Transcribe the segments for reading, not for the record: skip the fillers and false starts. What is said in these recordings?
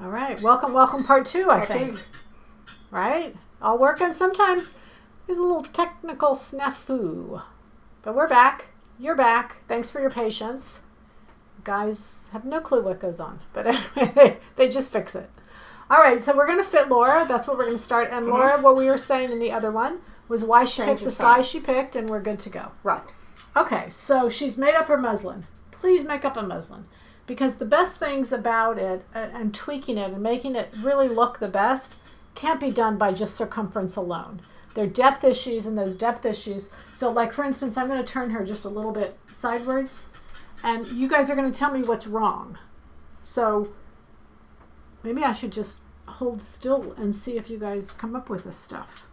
All right. Welcome part 2, I think. Right? All working. Sometimes there's a little technical snafu. But we're back. You're back. Thanks for your patience. You guys have no clue what goes on. But anyway, they just fix it. All right. So we're going to fit Laura. That's what we're going to start. And Laura, what we were saying in the other one was why she picked the size she picked, and we're good to go. Right. Okay. So she's made up her muslin. Please make up a muslin. Because the best things about it and tweaking it and making it really look the best can't be done by just circumference alone. There are depth issues, and those depth issues. So like, for instance, I'm going to turn her just a little bit sidewards, and you guys are going to tell me what's wrong. So maybe I should just hold still and see if you guys come up with this stuff.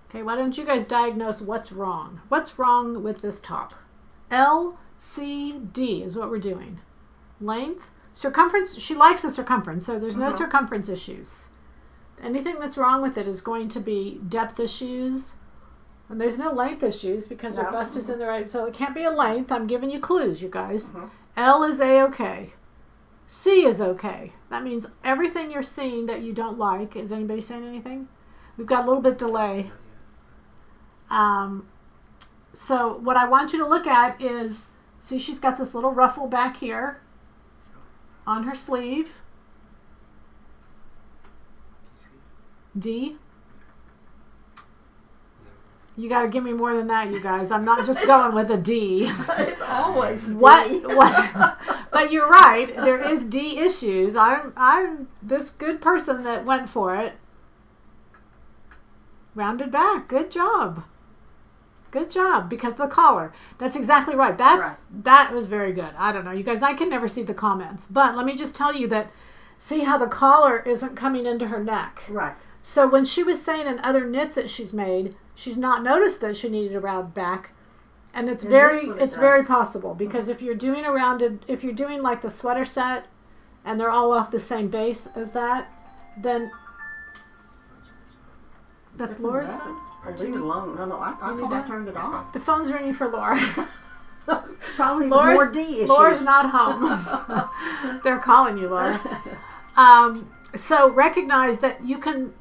Okay, why don't you guys diagnose what's wrong? What's wrong with this top? LCD is what we're doing. Length, circumference. She likes the circumference, so there's no circumference issues. Anything that's wrong with it is going to be depth issues, and there's no length issues because her bust is in the right. So it can't be a length. I'm giving you clues, you guys. L is A-okay. C is okay. That means everything you're seeing that you don't like. Is anybody saying anything? We've got a little bit delay. So what I want you to look at is, see, she's got this little ruffle back here on her sleeve. D. You got to give me more than that, you guys. I'm not just going with a D. It's always D. What? But you're right. There is D issues. I'm this good person that went for it. Rounded back. Good job. Good job, because the collar. That's exactly right. That was very good. I don't know, you guys, I can never see the comments. But let me just tell you that, see how the collar isn't coming into her neck. Right. So when she was saying in other knits that she's made, she's not noticed that she needed a round back. And it's very possible, because if you're doing a rounded, if you're doing like the sweater set and they're all off the same base as that, then that's Laura's phone? Leave it alone. No, I thought I turned it off. The phone's ringing for Laura. Probably more D issues. Laura's not home. They're calling you, Laura. So recognize that you can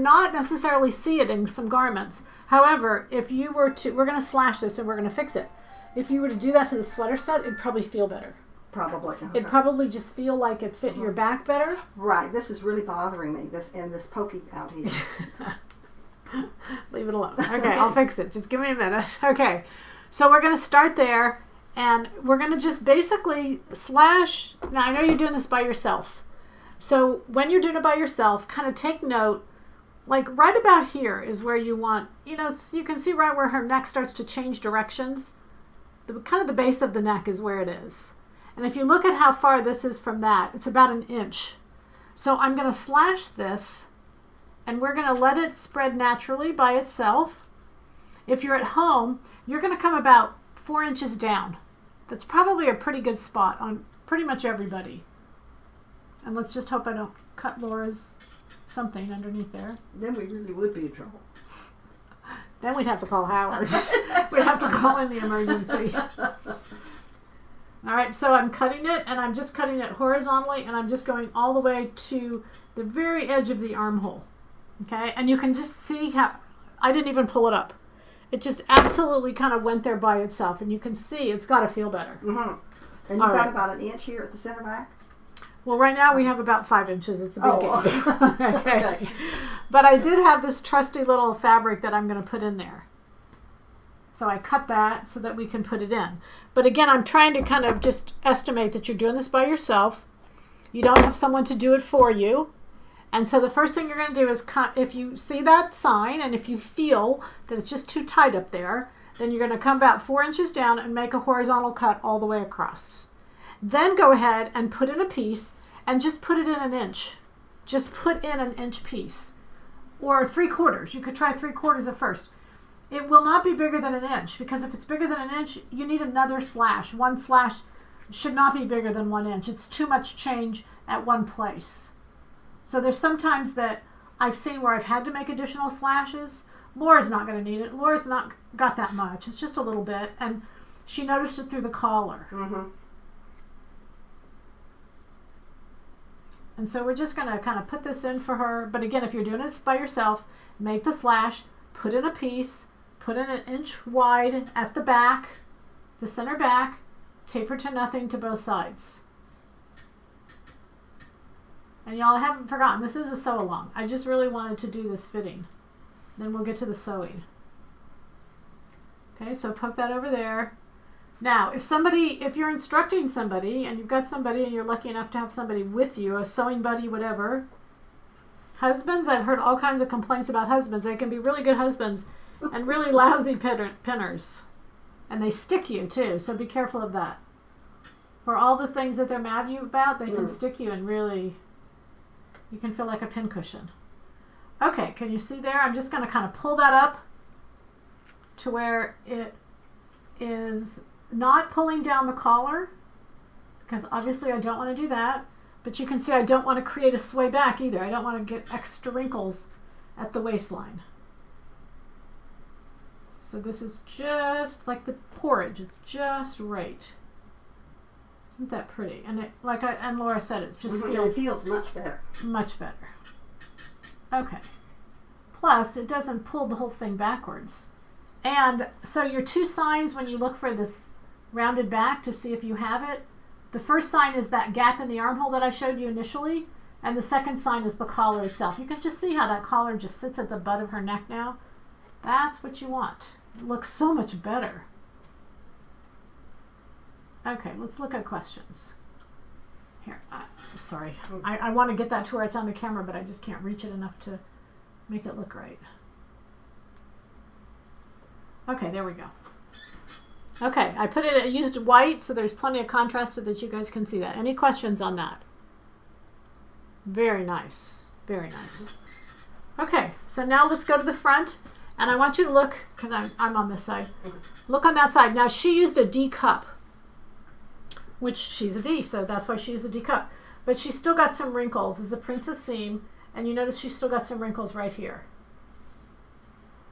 not necessarily see it in some garments. However, if you were to, we're going to slash this and we're going to fix it. If you were to do that to the sweater set, it'd probably feel better. Probably. Okay. It'd probably just feel like it fit your back better. Right. This is really bothering me. This pokey out here. Leave it alone. Okay, I'll fix it. Just give me a minute. Okay, so we're going to start there, and we're going to just basically slash. Now, I know you're doing this by yourself. So when you're doing it by yourself, kind of take note, like right about here is where you want, you can see right where her neck starts to change directions. Kind of the base of the neck is where it is. And if you look at how far this is from that, it's about 1 inch. So I'm going to slash this, and we're going to let it spread naturally by itself. If you're at home, you're going to come about 4 inches down. That's probably a pretty good spot on pretty much everybody. And let's just hope I don't cut Laura's something underneath there. Then we really would be in trouble. Then we'd have to call Howard. We'd have to call in the emergency. All right, so I'm cutting it, and I'm just cutting it horizontally, and I'm just going all the way to the very edge of the armhole. Okay, and you can just see how I didn't even pull it up. It just absolutely kind of went there by itself, and you can see it's got to feel better. And you've got about 1 inch here at the center back? Well, right now we have about 5 inches. It's a big gap. Okay. But I did have this trusty little fabric that I'm going to put in there. So I cut that so that we can put it in. But again, I'm trying to kind of just estimate that you're doing this by yourself. You don't have someone to do it for you. And so the first thing you're going to do is cut. If you see that sign and if you feel that it's just too tight up there, then you're going to come about 4 inches down and make a horizontal cut all the way across. Then go ahead and put in a piece and just put it in 1 inch. Just put in 1 inch piece. Or 3/4. You could try 3/4 at first. It will not be bigger than 1 inch, because if it's bigger than 1 inch, you need another slash. One slash should not be bigger than 1 inch. It's too much change at one place. So there's sometimes that I've seen where I've had to make additional slashes. Laura's not going to need it. Laura's not got that much. It's just a little bit. And she noticed it through the collar. And so we're just going to kind of put this in for her. But again, if you're doing this by yourself, make the slash, put in a piece, put in 1 inch wide at the back, the center back, taper to nothing to both sides. And y'all, I haven't forgotten, this is a sew along. I just really wanted to do this fitting. Then we'll get to the sewing. Okay, so poke that over there. Now, if you're instructing somebody and you've got somebody and you're lucky enough to have somebody with you, a sewing buddy, whatever. Husbands, I've heard all kinds of complaints about husbands. They can be really good husbands and really lousy pinners. And they stick you too, so be careful of that. For all the things that they're mad at you about, they can stick you and really, you can feel like a pincushion. Okay, can you see there? I'm just going to kind of pull that up to where it is not pulling down the collar, because obviously I don't want to do that. But you can see I don't want to create a sway back either. I don't want to get extra wrinkles at the waistline. So this is just like the porridge. It's just right. Isn't that pretty? And it, and Laura said, it just feels much better. Much better. Okay. Plus, it doesn't pull the whole thing backwards. And so your 2 signs when you look for this rounded back to see if you have it, the first sign is that gap in the armhole that I showed you initially, and the second sign is the collar itself. You can just see how that collar just sits at the butt of her neck now. That's what you want. It looks so much better. Okay, let's look at questions. Here, sorry. I want to get that to where it's on the camera, but I just can't reach it enough to make it look right. Okay, there we go. Okay, I used white, so there's plenty of contrast so that you guys can see that. Any questions on that? Very nice. Very nice. Okay, so now let's go to the front, and I want you to look, because I'm on this side. Look on that side. Now, she used a D cup, which she's a D, so that's why she used a D cup. But she's still got some wrinkles. It's a princess seam, and you notice she's still got some wrinkles right here.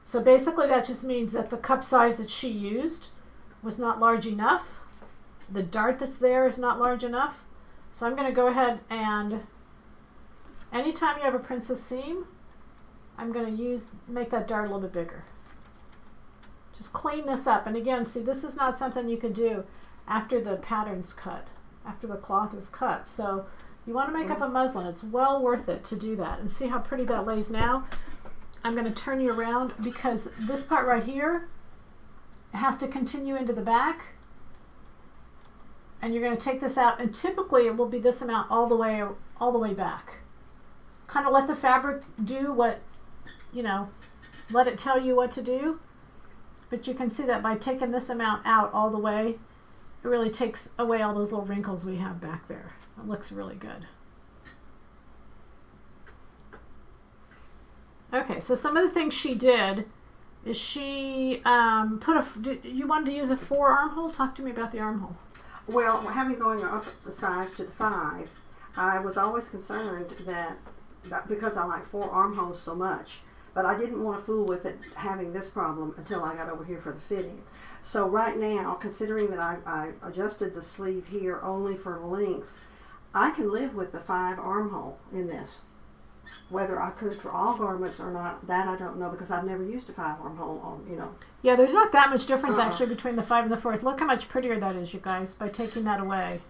So basically that just means that the cup size that she used was not large enough. The dart that's there is not large enough. So I'm going to go ahead and anytime you have a princess seam, I'm going to make that dart a little bit bigger. Just clean this up. And again, see, this is not something you can do after the pattern's cut, after the cloth is cut. So you want to make up a muslin. It's well worth it to do that. And see how pretty that lays now? I'm going to turn you around because this part right here has to continue into the back. And you're going to take this out, and typically it will be this amount all the way back. Kind of let the fabric do what, let it tell you what to do. But you can see that by taking this amount out all the way, it really takes away all those little wrinkles we have back there. It looks really good. Okay, so some of the things she did is she you wanted to use a 4 armhole? Talk to me about the armhole. Well, having going up the size to the 5, I was always concerned that because I like 4 armholes so much, but I didn't want to fool with it having this problem until I got over here for the fitting. So right now, considering that I adjusted the sleeve here only for length, I can live with the 5 armhole in this. Whether I could for all garments or not, that I don't know, because I've never used a 5 armhole on, Yeah, there's not that much difference actually between the 5 and the 4. Look how much prettier that is, you guys, by taking that away.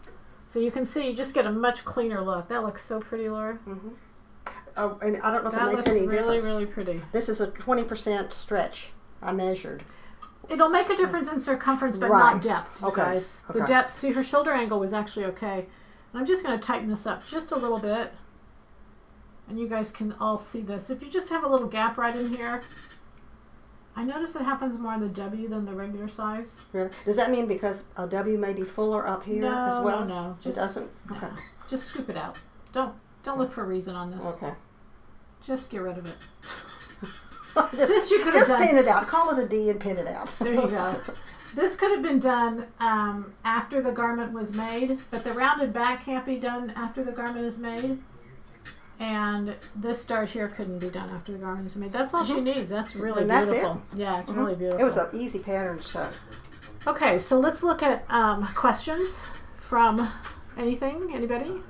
So you can see, you just get a much cleaner look. That looks so pretty, Laura. Mm-hmm. Oh, and I don't know if that it makes any really, difference. really pretty. This is a 20% stretch. I measured. It'll make a difference in circumference, but not depth, you guys. Okay. The depth, see, her shoulder angle was actually okay. And I'm just going to tighten this up just a little bit. And you guys can all see this. If you just have a little gap right in here, I notice it happens more in the W than the regular size. Really? Does that mean because a W may be fuller up here as well? No. It doesn't? Okay. No. Just scoop it out. Don't look for a reason on this. Okay. Just get rid of it. Just pin it out. Call it a D and pin it out. There you go. This could have been done after the garment was made, but the rounded back can't be done after the garment is made. And this dart here couldn't be done after the garment is made. That's all she needs. That's really beautiful. It. Yeah, it's really beautiful. It was an easy pattern to sew. Okay, so let's look at questions from anybody?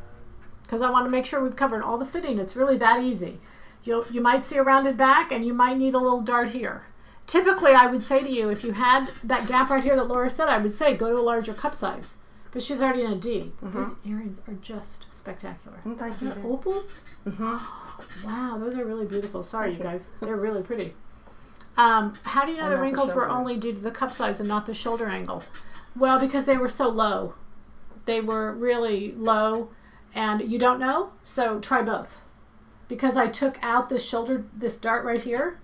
because I want to make sure we've covered all the fitting. It's really that easy. You might see a rounded back, and you might need a little dart here. Typically, I would say to you, if you had that gap right here that Laura said, I would say go to a larger cup size. But she's already in a D. Those earrings are just spectacular. Thank you. Opals? Wow, those are really beautiful. Sorry, you guys. They're really pretty. How do you know the wrinkles were only due to the cup size and not the shoulder angle? Well, because they were so low. They were really low, and you don't know, so try both. Because I took out this shoulder, this dart right here,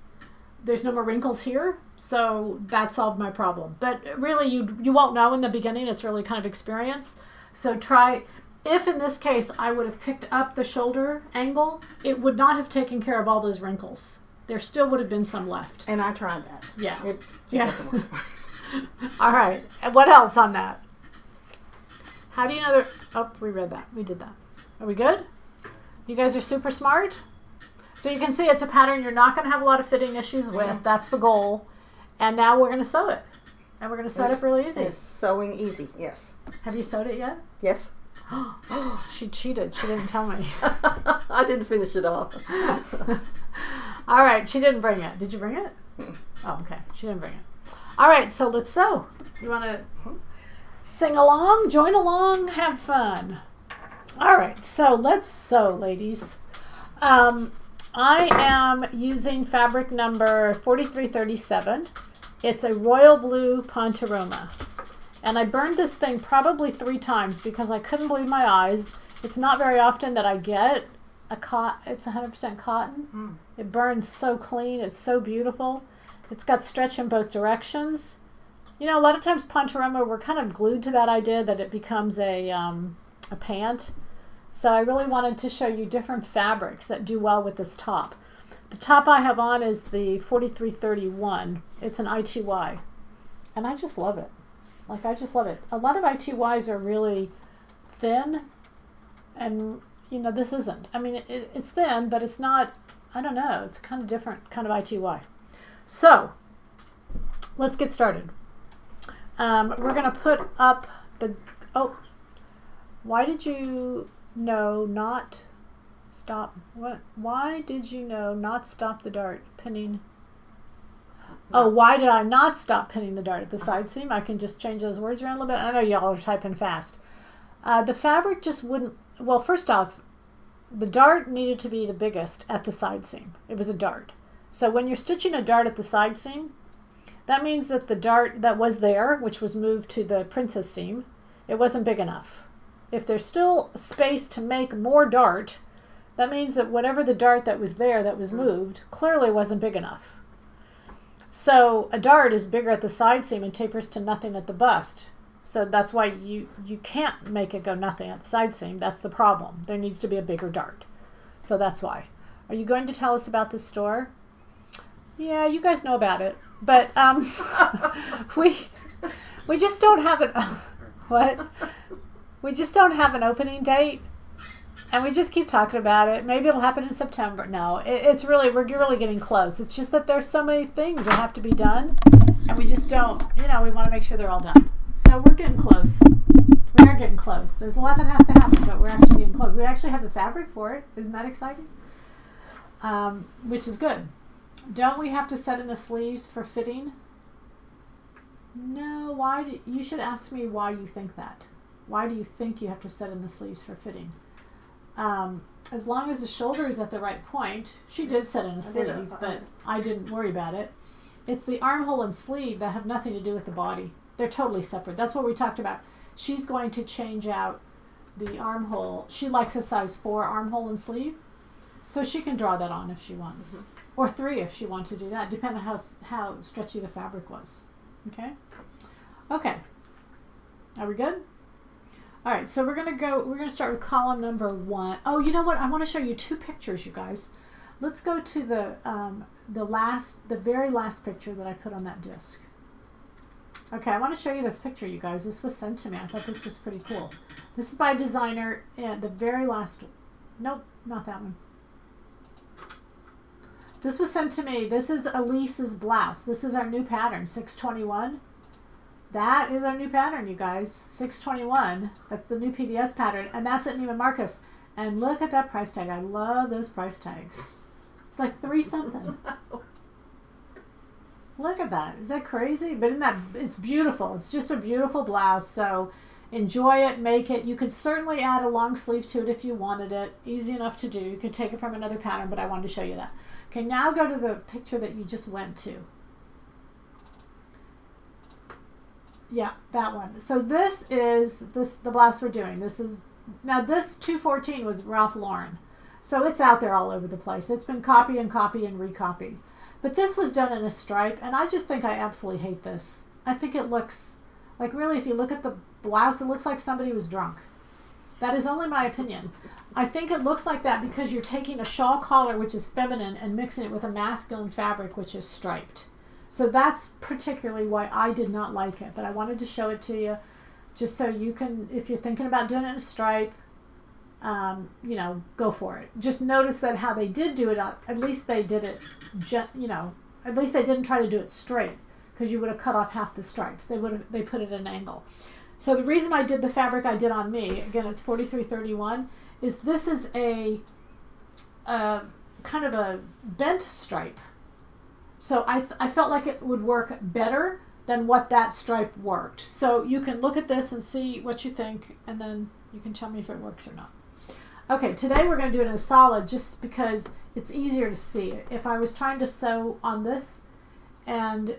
there's no more wrinkles here, so that solved my problem. But really, you won't know in the beginning. It's really kind of experience. So try, if in this case I would have picked up the shoulder angle, it would not have taken care of all those wrinkles. There still would have been some left. And I tried that. Yeah. It doesn't work. All right. And what else on that? How do you know that? Oh, we read that. We did that. Are we good? You guys are super smart. So you can see it's a pattern you're not going to have a lot of fitting issues with. That's the goal. And now we're going to sew it. And we're going to sew it up really easy. It's sewing easy, yes. Have you sewed it yet? Yes. She cheated. She didn't tell me. I didn't finish it off. All right. She didn't bring it. Did you bring it? Oh, okay. She didn't bring it. All right. So let's sew. You want to sing along, join along, have fun. All right. So let's sew, ladies. I am using fabric number 4337. It's a royal blue Pontoroma. And I burned this thing probably 3 times because I couldn't believe my eyes. It's not very often that I get it's 100% cotton. It burns so clean. It's so beautiful. It's got stretch in both directions. You know, a lot of times Pontoroma, we're kind of glued to that idea that it becomes a pant. So I really wanted to show you different fabrics that do well with this top. The top I have on is the 4331. It's an ITY. And I just love it. Like, I just love it. A lot of ITYs are really thin. And, you know, this isn't. I mean, it's thin, but it's not, I don't know. It's kind of different kind of ITY. So, let's get started. We're going to put up the, why did you... No, not stop. What? Why did you not stop the dart pinning? Oh, why did I not stop pinning the dart at the side seam? I can just change those words around a little bit. I know y'all are typing fast. The fabric just wouldn't. Well, first off, the dart needed to be the biggest at the side seam. It was a dart. So when you're stitching a dart at the side seam, that means that the dart that was there, which was moved to the princess seam, it wasn't big enough. If there's still space to make more dart, that means that whatever the dart that was there that was moved clearly wasn't big enough. So a dart is bigger at the side seam and tapers to nothing at the bust. So that's why you can't make it go nothing at the side seam. That's the problem. There needs to be a bigger dart. So that's why. Are you going to tell us about this store? Yeah, you guys know about it. But we just don't have it. What? We just don't have an opening date, and we just keep talking about it. Maybe it'll happen in September. No, it's really, we're really getting close. It's just that there's so many things that have to be done, and we just don't, we want to make sure they're all done. So we're getting close. We are getting close. There's a lot that has to happen, but we're actually getting close. We actually have the fabric for it. Isn't that exciting? Which is good. Don't we have to set in the sleeves for fitting? No, you should ask me why you think that. Why do you think you have to set in the sleeves for fitting? As long as the shoulder is at the right point, she did set in a sleeve, but I didn't worry about it. It's the armhole and sleeve that have nothing to do with the body. They're totally separate. That's what we talked about. She's going to change out the armhole. She likes a size 4 armhole and sleeve, so she can draw that on if she wants. Or 3 if she wants to do that, depending on how stretchy the fabric was. Okay? Okay. Are we good? All right, so we're going to start with column number 1. Oh, you know what? I want to show you 2 pictures, you guys. Let's go to the very last picture that I put on that disc. Okay, I want to show you this picture, you guys. This was sent to me. I thought this was pretty cool. This is by a designer, and the very last, nope, not that one. This was sent to me. This is Elise's blouse. This is our new pattern, 621. That is our new pattern, you guys. 621. That's the new PBS pattern, and that's at Neiman Marcus. And look at that price tag. I love those price tags. It's like $3 something. Look at that. Is that crazy? But isn't that, it's beautiful. It's just a beautiful blouse. So enjoy it, make it. You can certainly add a long sleeve to it if you wanted it. Easy enough to do. You could take it from another pattern, but I wanted to show you that. Okay, now go to the picture that you just went to. Yeah, that one. So this is the blouse we're doing. This 214 was Ralph Lauren. So it's out there all over the place. It's been copied and copied and recopied. But this was done in a stripe, and I just think I absolutely hate this. I think it looks like, really, if you look at the blouse, it looks like somebody was drunk. That is only my opinion. I think it looks like that because you're taking a shawl collar, which is feminine, and mixing it with a masculine fabric, which is striped. So that's particularly why I did not like it. But I wanted to show it to you just so you can, if you're thinking about doing it in a stripe, you know, go for it. Just notice that how they did do it, at least they did it, you know, at least they didn't try to do it straight, because you would have cut off half the stripes. They put it at an angle. So the reason I did the fabric I did on me, again, it's 4331, is this is a kind of a bent stripe. So I felt like it would work better than what that stripe worked. So you can look at this and see what you think, and then you can tell me if it works or not. Okay, today we're going to do it in a solid just because it's easier to see. If I was trying to sew on this, and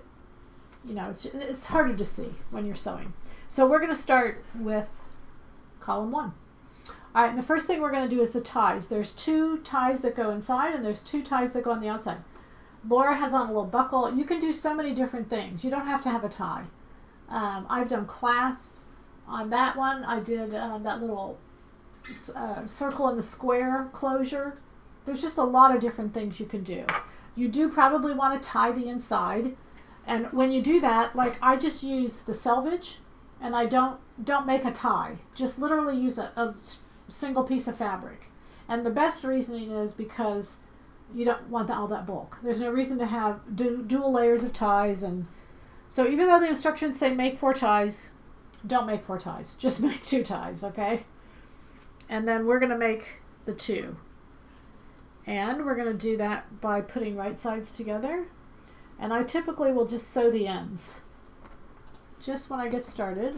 you know, it's harder to see when you're sewing. So we're going to start with column 1. All right, and the first thing we're going to do is the ties. There's 2 ties that go inside, and there's 2 ties that go on the outside. Laura has on a little buckle. You can do so many different things. You don't have to have a tie. I've done clasp on that one. I did that little circle in the square closure. There's just a lot of different things you can do. You do probably want to tie the inside, and when you do that, like I just use the selvage, and I don't make a tie. Just literally use a single piece of fabric. And the best reasoning is because you don't want all that bulk. There's no reason to have dual layers of ties, and so even though the instructions say make 4 ties, don't make 4 ties. Just make 2 ties, okay? And then we're going to make the 2. And we're going to do that by putting right sides together. And I typically will just sew the ends just when I get started.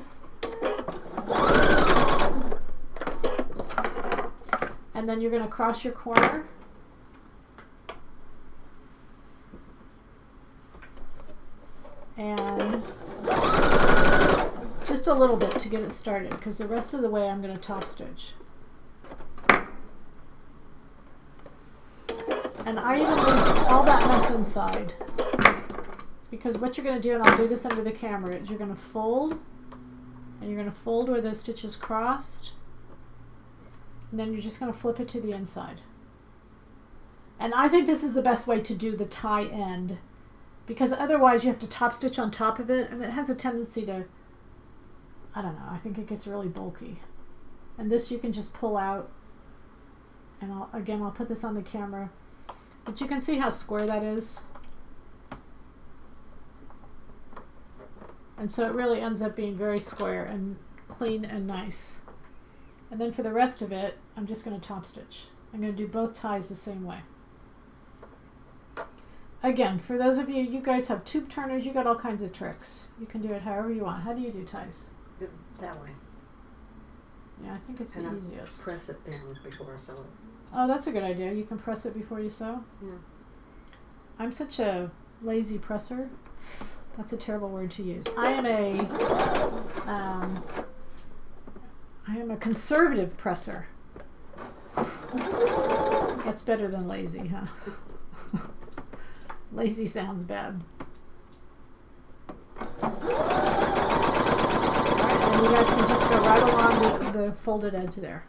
And then you're going to cross your corner. And just a little bit to get it started, because the rest of the way I'm going to top stitch. And I even leave all that mess inside, because what you're going to do, and I'll do this under the camera, is you're going to fold, and you're going to fold where those stitches crossed, and then you're just going to flip it to the inside. And I think this is the best way to do the tie end, because otherwise you have to top stitch on top of it, and it has a tendency to, I don't know, I think it gets really bulky. And this you can just pull out, and I'll put this on the camera, but you can see how square that is. And so it really ends up being very square and clean and nice. And then for the rest of it, I'm just going to top stitch. I'm going to do both ties the same way. Again, for those of you, you guys have tube turners, you got all kinds of tricks. You can do it however you want. How do you do ties? That way. Yeah, I think it's the easiest. Press it down before I sew it. Oh, that's a good idea. You can press it before you sew? Yeah. I'm such a lazy presser. That's a terrible word to use. I am a conservative presser. That's better than lazy, huh? Lazy sounds bad. Alright, and you guys can just go right along the folded edge there.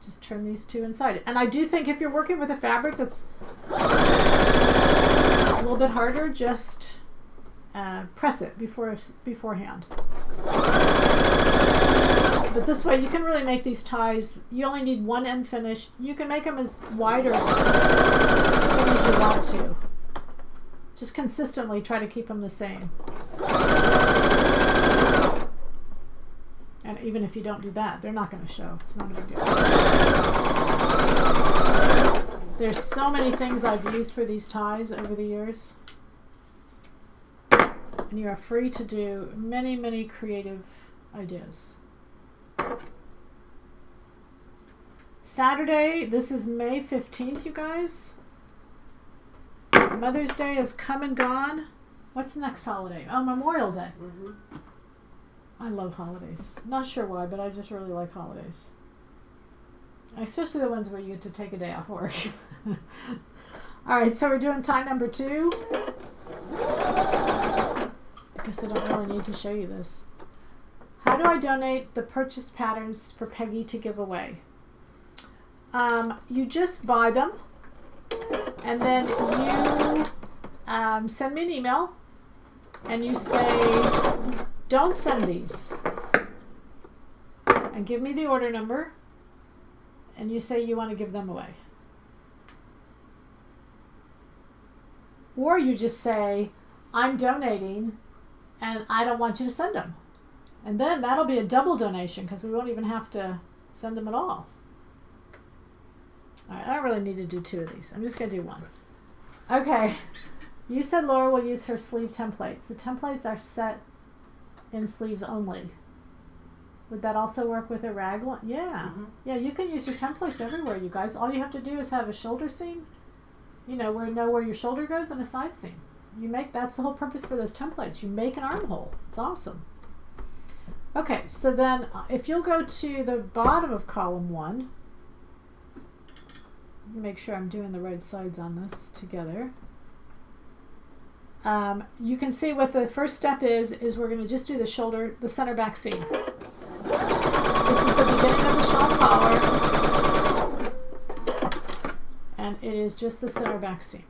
Just turn these 2 inside. And I do think if you're working with a fabric that's a little bit harder, just press it beforehand. But this way you can really make these ties. You only need one end finished. You can make them as wide or as thin as you want to. Just consistently try to keep them the same. And even if you don't do that, they're not going to show. It's not a big deal. There's so many things I've used for these ties over the years. And you are free to do many, many creative ideas. Saturday, this is May 15th, you guys. Mother's Day has come and gone. What's the next holiday? Oh, Memorial Day. Mm-hmm. I love holidays. Not sure why, but I just really like holidays. Especially the ones where you get to take a day off work. All right, so we're doing tie number 2. I guess I don't really need to show you this. How do I donate the purchased patterns for Peggy to give away? You just buy them, and then you send me an email, and you say, don't send these, and give me the order number, and you say you want to give them away. Or you just say, I'm donating, and I don't want you to send them. And then that'll be a double donation because we won't even have to send them at all. All right, I don't really need to do 2 of these. I'm just going to do 1. Okay. You said Laura will use her sleeve templates. The templates are set in sleeves only. Would that also work with a raglan? Yeah. Mm-hmm. Yeah, you can use your templates everywhere, you guys. All you have to do is have a shoulder seam. You know where your shoulder goes, and a side seam. That's the whole purpose for those templates. You make an armhole. It's awesome. Okay, so then if you'll go to the bottom of column 1, make sure I'm doing the right sides on this together. You can see what the first step is we're going to just do the center back seam. This is the beginning of the shawl collar, and it is just the center back seam.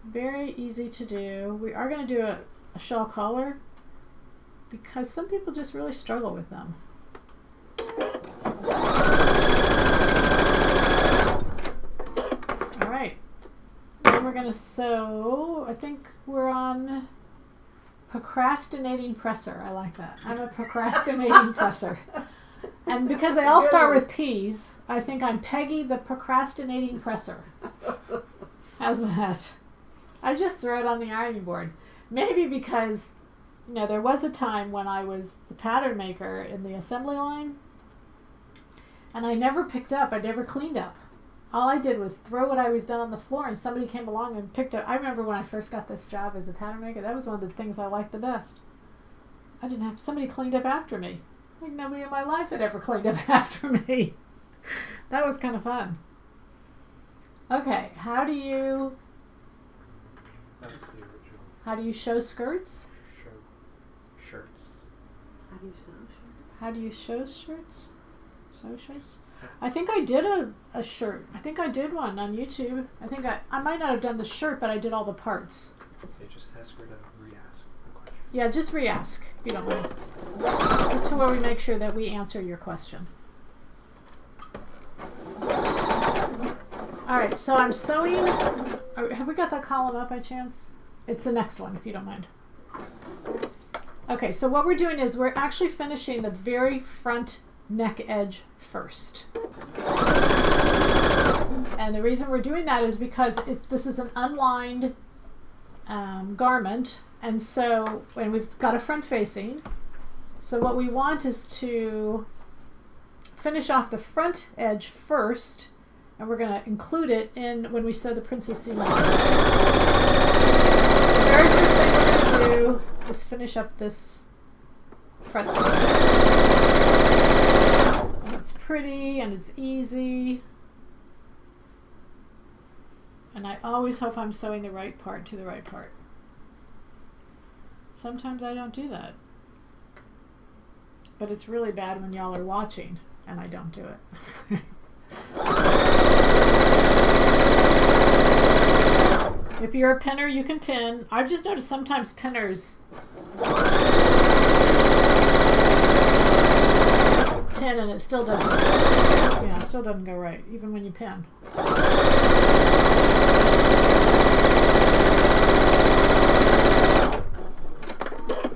Very easy to do. We are going to do a shawl collar because some people just really struggle with them. All right. Then we're going to sew. I think we're on procrastinating presser. I like that. I'm a procrastinating presser. And because they all start with P's, I think I'm Peggy the procrastinating presser. How's that? I just throw it on the ironing board. Maybe because, there was a time when I was the pattern maker in the assembly line, and I never picked up, I never cleaned up. All I did was throw what I was done on the floor, and somebody came along and picked up. I remember when I first got this job as a pattern maker, that was one of the things I liked the best. I didn't have, somebody cleaned up after me. Like nobody in my life had ever cleaned up after me. That was kind of fun. Okay, how do you show skirts? Shirts. How do you sew shirts? How do you show shirts? Sew shirts? I think I did a shirt. I think I did one on YouTube. I think I might not have done the shirt, but I did all the parts. Okay, just ask her to re-ask the question. Yeah, just re-ask, if you don't mind. Just to where we make sure that we answer your question. All right, so I'm sewing. Have we got that column up by chance? It's the next one, if you don't mind. Okay, so what we're doing is we're actually finishing the very front neck edge first. And the reason we're doing that is because this is an unlined garment, and we've got a front facing. So what we want is to finish off the front edge first, and we're going to include it in when we sew the princess seam. The very first thing we're going to do is finish up this front seam. And it's pretty and it's easy. And I always hope I'm sewing the right part to the right part. Sometimes I don't do that. But it's really bad when y'all are watching and I don't do it. If you're a pinner, you can pin. I've just noticed sometimes pinners pin and it still doesn't go right, even when you pin.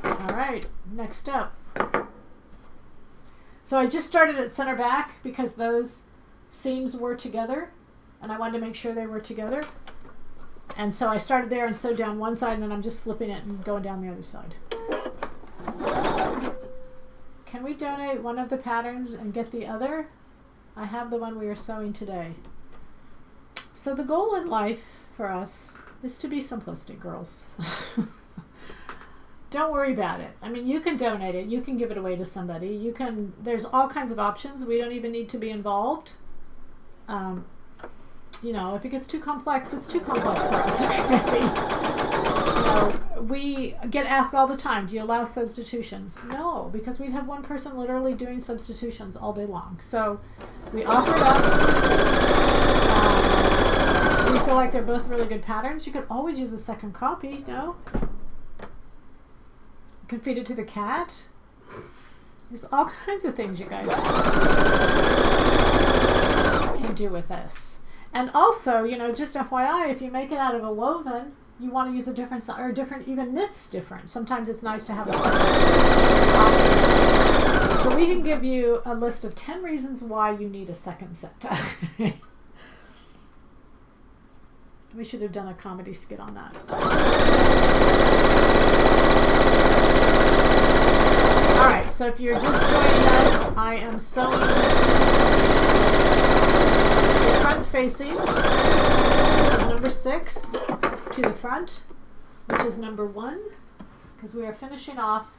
All right, next up. So I just started at center back because those seams were together and I wanted to make sure they were together. And so I started there and sewed down one side, and then I'm just flipping it and going down the other side. Can we donate one of the patterns and get the other? I have the one we are sewing today. So the goal in life for us is to be simplistic, girls. Don't worry about it. I mean, you can donate it. You can give it away to somebody. You can. There's all kinds of options. We don't even need to be involved. You know, if it gets too complex, it's too complex for us. You know, we get asked all the time, do you allow substitutions? No, because we'd have one person literally doing substitutions all day long. So we offer it up. We feel like they're both really good patterns. You could always use a second copy, no? You can feed it to the cat. There's all kinds of things you guys can do with this. And also, you know, just FYI, if you make it out of a woven, you want to use a different, or different, even knits different. Sometimes it's nice to have a second. So we can give you a list of 10 reasons why you need a second set. We should have done a comedy skit on that. Alright, so if you're just joining us, I am sewing the front facing, number 6, to the front, which is number 1, because we are finishing off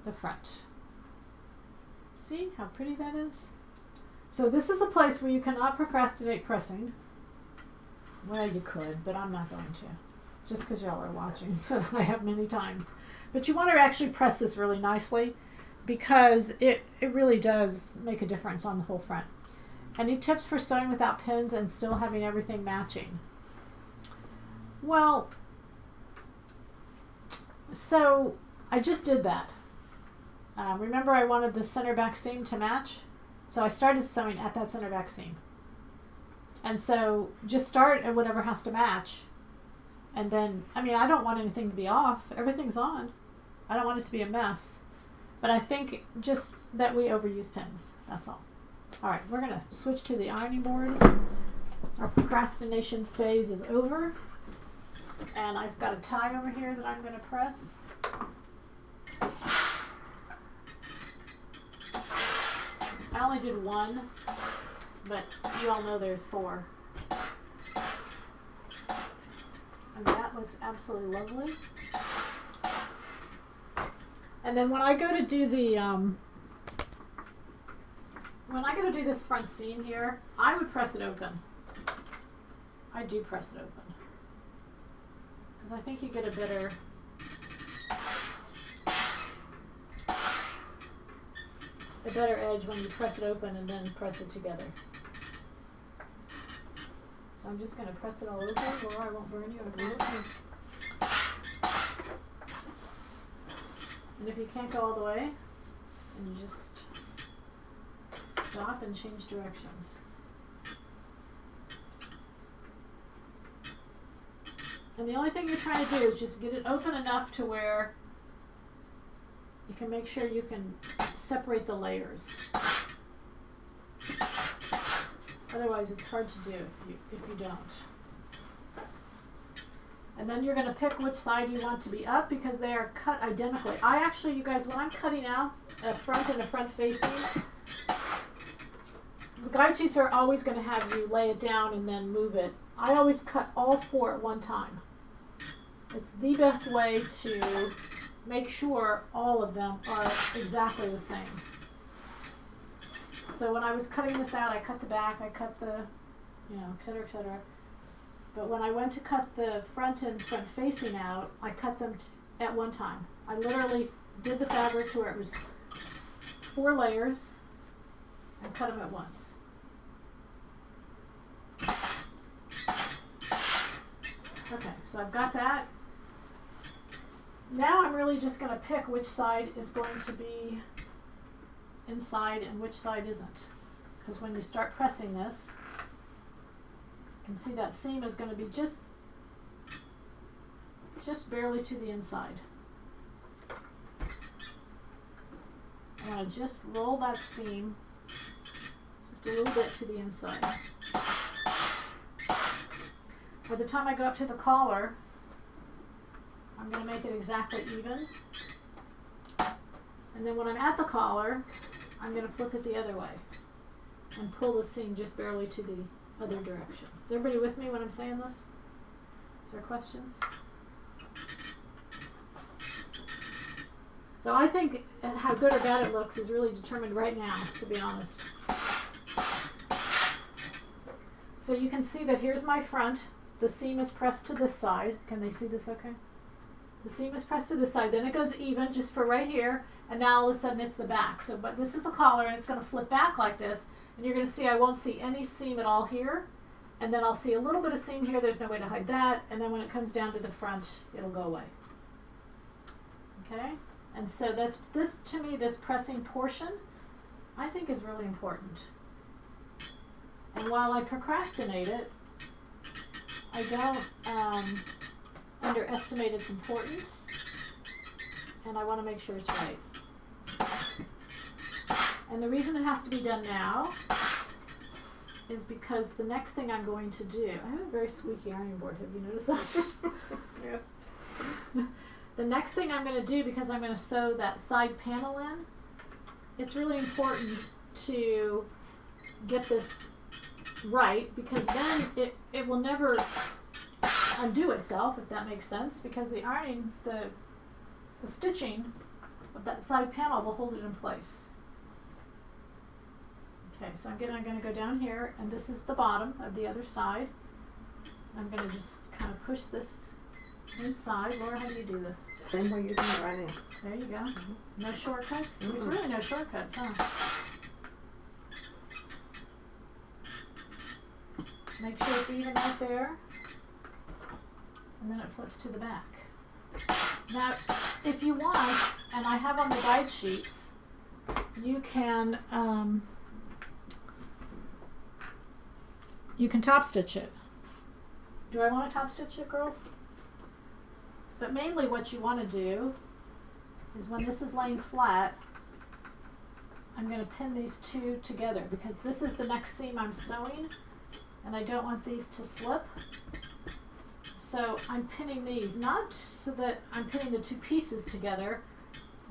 the front. See how pretty that is? So this is a place where you cannot procrastinate pressing. Well, you could, but I'm not going to. Just because y'all are watching, but I have many times. But you want to actually press this really nicely because it really does make a difference on the whole front. Any tips for sewing without pins and still having everything matching? Well, so I just did that. Remember I wanted the center back seam to match? So I started sewing at that center back seam. And so just start at whatever has to match. And then, I mean, I don't want anything to be off. Everything's on. I don't want it to be a mess. But I think just that we overuse pins. That's all. All right, we're going to switch to the ironing board. Our procrastination phase is over. And I've got a tie over here that I'm going to press. I only did one, but you all know there's 4. And that looks absolutely lovely. And then when I go to do the this front seam here, I would press it open. I do press it open because I think you get a better edge when you press it open and then press it together. So I'm just going to press it all over where I won't burn you. And if you can't go all the way, then you just stop and change directions. And the only thing you're trying to do is just get it open enough to where you can make sure you can separate the layers. Otherwise, it's hard to do if you don't. And then you're going to pick which side you want to be up because they are cut identically. I actually, you guys, when I'm cutting out a front and a front facing, the guide sheets are always going to have you lay it down and then move it. I always cut all 4 at one time. It's the best way to make sure all of them are exactly the same. So when I was cutting this out, I cut the back, I cut the, et cetera, et cetera. But when I went to cut the front and front facing out, I cut them at one time. I literally did the fabric to where it was 4 layers and cut them at once. Okay, so I've got that. Now I'm really just going to pick which side is going to be inside and which side isn't. Because when you start pressing this, you can see that seam is going to be just barely to the inside. I want to just roll that seam just a little bit to the inside. By the time I go up to the collar, I'm going to make it exactly even. And then when I'm at the collar, I'm going to flip it the other way and pull the seam just barely to the other direction. Is everybody with me when I'm saying this? Is there questions? So I think how good or bad it looks is really determined right now, to be honest. So you can see that here's my front. The seam is pressed to this side. Can they see this okay? The seam is pressed to this side. Then it goes even just for right here. And now all of a sudden it's the back. So, but this is the collar and it's going to flip back like this. And you're going to see I won't see any seam at all here. And then I'll see a little bit of seam here. There's no way to hide that. And then when it comes down to the front, it'll go away. Okay? And so this to me, this pressing portion, I think is really important. And while I procrastinate it, I don't underestimate its importance. And I want to make sure it's right. And the reason it has to be done now is because the next thing I'm going to do, I have a very squeaky ironing board, have you noticed that? Yes. The next thing I'm going to do, because I'm going to sew that side panel in, it's really important to get this right, because then it will never undo itself, if that makes sense, because the ironing, the stitching of that side panel will hold it in place. Okay, so I'm going to go down here, and this is the bottom of the other side. I'm going to just kind of push this inside. Laura, how do you do this? Same way you're doing it right now. There you go. No shortcuts? There's really no shortcuts, huh? Make sure it's even right there. And then it flips to the back. Now, if you want, and I have on the guide sheets, you can top stitch it. Do I want to top stitch it, girls? But mainly what you want to do is when this is laying flat, I'm going to pin these two together because this is the next seam I'm sewing and I don't want these to slip. So I'm pinning these, not so that I'm pinning the two pieces together.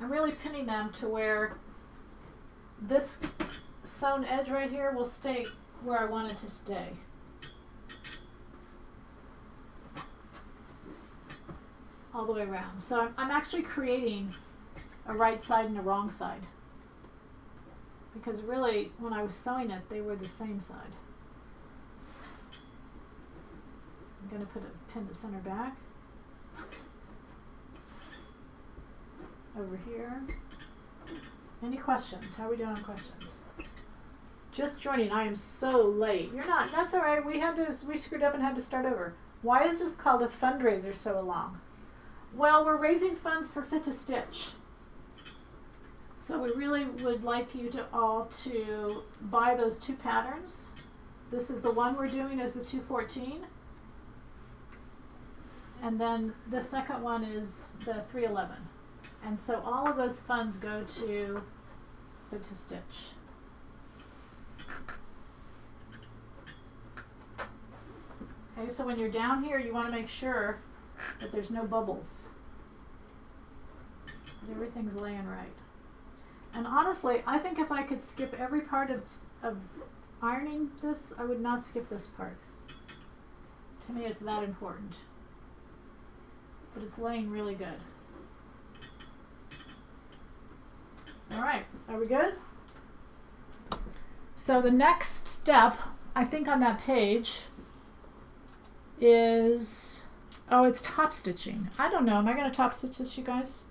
I'm really pinning them to where this sewn edge right here will stay where I want it to stay. All the way around. So I'm actually creating a right side and a wrong side. Because really, when I was sewing it, they were the same side. I'm going to put a pin to center back. Over here. Any questions? How are we doing on questions? Just joining. I am so late. You're not. That's all right. We screwed up and had to start over. Why is this called a fundraiser so long? Well, we're raising funds for Fit to Stitch. So we really would like you to all to buy those two patterns. This is the one we're doing as the 214. And then the second one is the 311. And so all of those funds go to Fit to Stitch. Okay, so when you're down here, you want to make sure that there's no bubbles. That everything's laying right. And honestly, I think if I could skip every part of ironing this, I would not skip this part. To me, it's that important. But it's laying really good. All right, are we good? So the next step, I think on that page, is, oh, it's top stitching. I don't know. Am I going to top stitch this, you guys?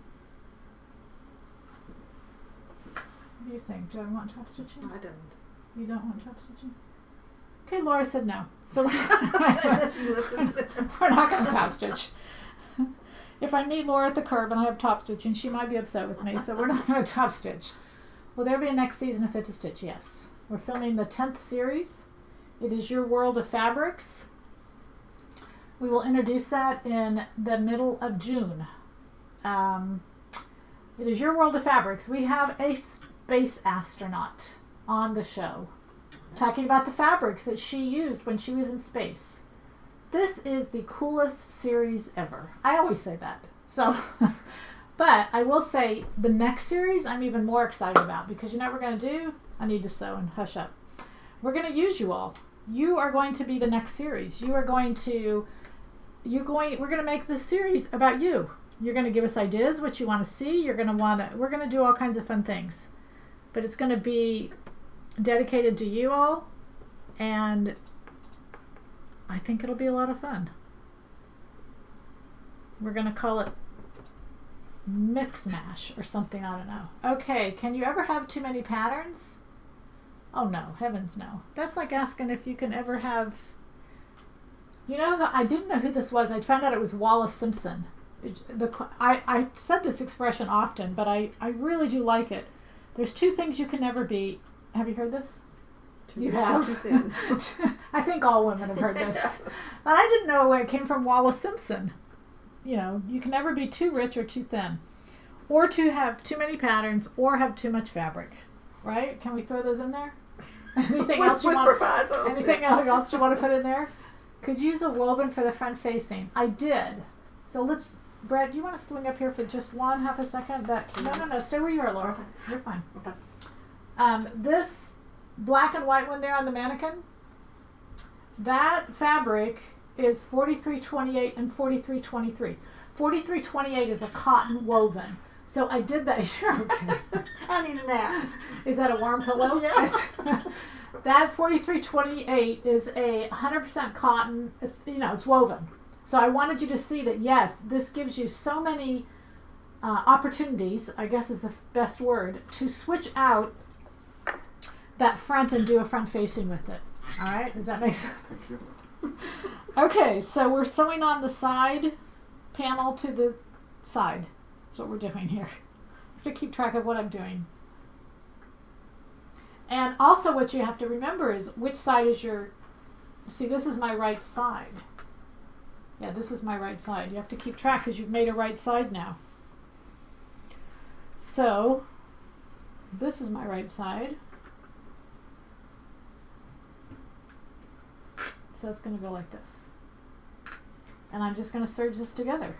What do you think? Do I want top stitching? I don't. You don't want top stitching? Okay, Laura said no. So we're not going to top stitch. If I meet Laura at the curb and I have top stitching, she might be upset with me, so we're not going to top stitch. Will there be a next season of Fit to Stitch? Yes. We're filming the 10th series. It is Your World of Fabrics. We will introduce that in the middle of June. It is Your World of Fabrics. We have space astronaut on the show, talking about the fabrics that she used when she was in space. This is the coolest series ever. I always say that. So, but I will say the next series I'm even more excited about, because you know what we're going to do? I need to sew and hush up. We're going to use you all. You are going to be the next series. We're going to make this series about you. You're going to give us ideas, what you want to see. We're going to do all kinds of fun things. But it's going to be dedicated to you all, and I think it'll be a lot of fun. We're going to call it Mix Mash or something, I don't know. Okay, can you ever have too many patterns? Oh no, heavens no. That's like asking if you can ever have... You know, I didn't know who this was. I found out it was Wallace Simpson. I said this expression often, but I really do like it. There's two things you can never be. Have you heard this? You have? I think all women have heard this. But I didn't know where it came from. Wallace Simpson. You know, you can never be too rich or too thin, or to have too many patterns, or have too much fabric. Right? Can we throw those in there? Anything else you want? Anything else you want to put in there? Could use a woven for the front facing. I did. So let's. Brett, do you want to swing up here for just half a second? No. Stay where you are, Laura. You're fine. Okay. This black and white one there on the mannequin, that fabric is 4328 and 4323. 4328 is a cotton woven. So I did that. Sure, okay. I need a nap. Is that a warm pillow? Yes. That 4328 is a 100% cotton. It's woven. So I wanted you to see that, yes, this gives you so many opportunities, I guess is the best word, to switch out that front and do a front facing with it. All right? Does that make sense? Okay, so we're sewing on the side panel to the side. That's what we're doing here. I have to keep track of what I'm doing. And also what you have to remember is which side is your... See, this is my right side. Yeah, this is my right side. You have to keep track because you've made a right side now. So, this is my right side. So it's going to go like this. And I'm just going to serge this together.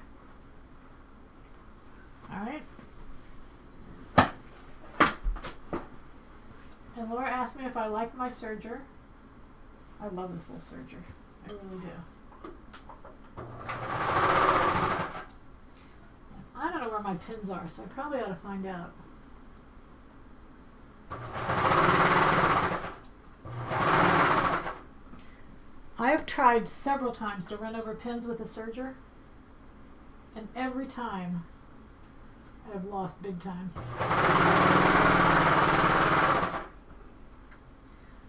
Alright? And Laura asked me if I like my serger. I love this little serger. I really do. I don't know where my pins are, so I probably ought to find out. I have tried several times to run over pins with a serger, and every time I've lost big time.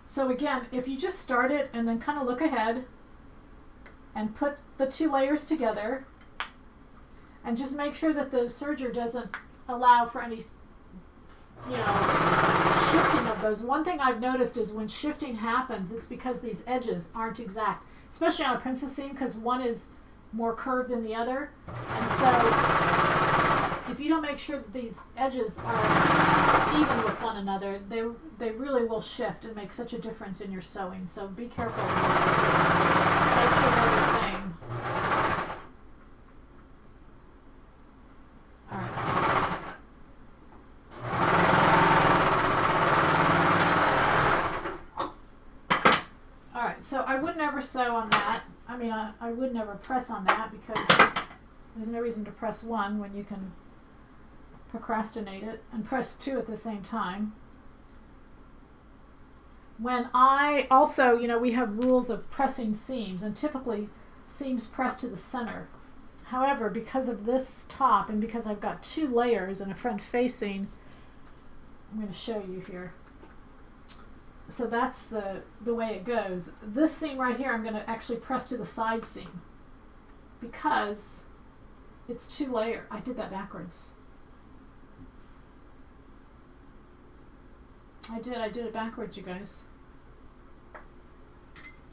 So again, if you just start it and then kind of look ahead and put the two layers together and just make sure that the serger doesn't allow for any, shifting of those. One thing I've noticed is when shifting happens, it's because these edges aren't exact, especially on a princess seam, because one is more curved than the other. And so if you don't make sure that these edges are even with one another, they really will shift and make such a difference in your sewing. So be careful. Make sure they're the same. All right. All right, so I would never sew on that. I mean, I would never press on that because there's no reason to press one when you can procrastinate it and press two at the same time. When I also, we have rules of pressing seams, and typically seams press to the center. However, because of this top and because I've got two layers and a front facing, I'm going to show you here. So that's the way it goes. This seam right here, I'm going to actually press to the side seam because it's two layer. I did that backwards. I did it backwards, you guys.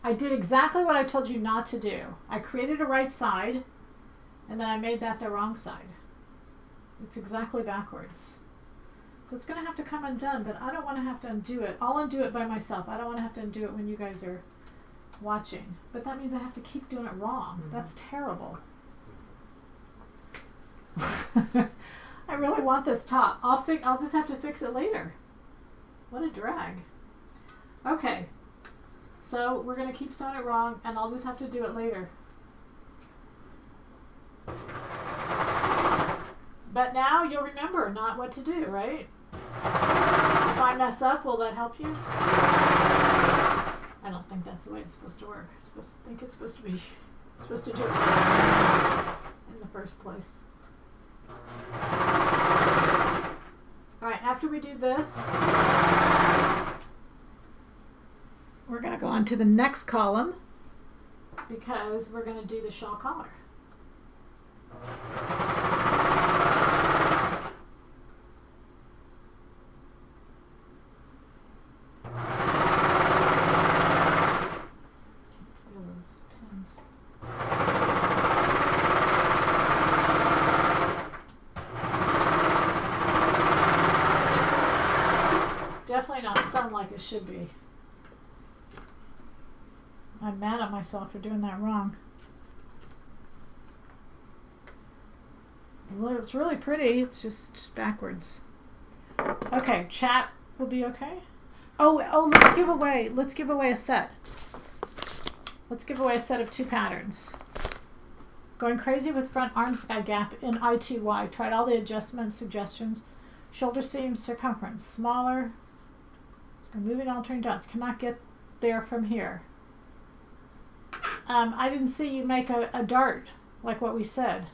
I did exactly what I told you not to do. I created a right side, and then I made that the wrong side. It's exactly backwards. So it's going to have to come undone, but I don't want to have to undo it. I'll undo it by myself. I don't want to have to undo it when you guys are watching. But that means I have to keep doing it wrong. That's terrible. I really want this top. I'll just have to fix it later. What a drag. Okay. So we're going to keep sewing it wrong, and I'll just have to do it later. But now you'll remember not what to do, right? If I mess up, will that help you? I don't think that's the way it's supposed to work. I think it's supposed to be supposed to do it in the first place. Alright, after we do this, we're going to go on to the next column because we're going to do the shawl collar. Definitely not sewn like it should be. I'm mad at myself for doing that wrong. It's really pretty, it's just backwards. Okay, chat will be okay. Oh, let's give away a set. Let's give away a set of 2 patterns. Going crazy with front arm side gap in ITY. Tried all the adjustments, suggestions. Shoulder seam circumference smaller. Moving altering dots. Cannot get there from here. I didn't see you make a dart like what we said.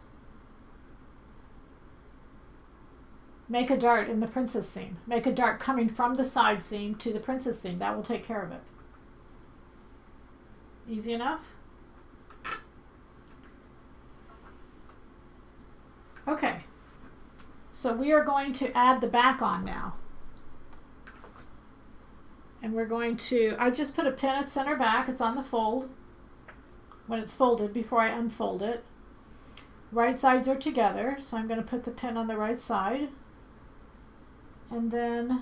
Make a dart in the princess seam. Make a dart coming from the side seam to the princess seam. That will take care of it. Easy enough? Okay. So we are going to add the back on now. And we're going to, I just put a pin at center back. It's on the fold. When it's folded, before I unfold it. Right sides are together, so I'm going to put the pin on the right side. And then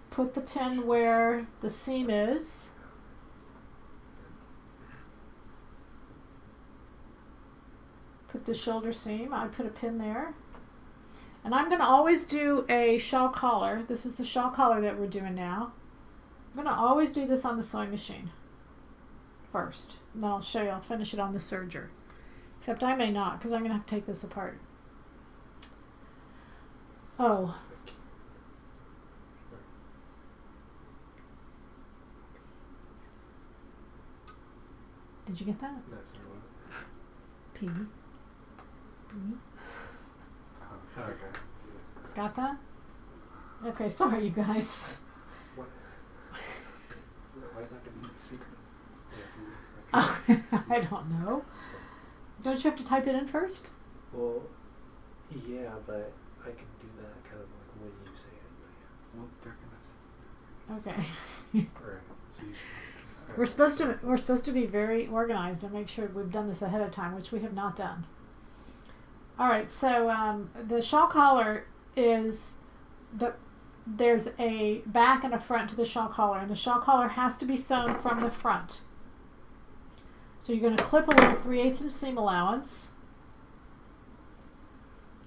put the pin where the seam is. Put the shoulder seam. I put a pin there. And I'm going to always do a shawl collar. This is the shawl collar that we're doing now. I'm going to always do this on the sewing machine first. And then I'll show you, I'll finish it on the serger. Except I may not, because I'm going to have to take this apart. Oh. Did you get that? No, sorry, what? P. B. Oh, okay. Got that? Okay, sorry you guys. What? Why does that have to be so secret? I don't know. Don't you have to type it in first? Well, yeah, but I can do that kind of like when you say it. Well, they're gonna say. Okay. Right. So you should. We're supposed to be very organized and make sure we've done this ahead of time, which we have not done. All right, so the shawl collar is there's a back and a front to the shawl collar, and the shawl collar has to be sewn from the front. So you're going to clip a little 3/8 inch seam allowance,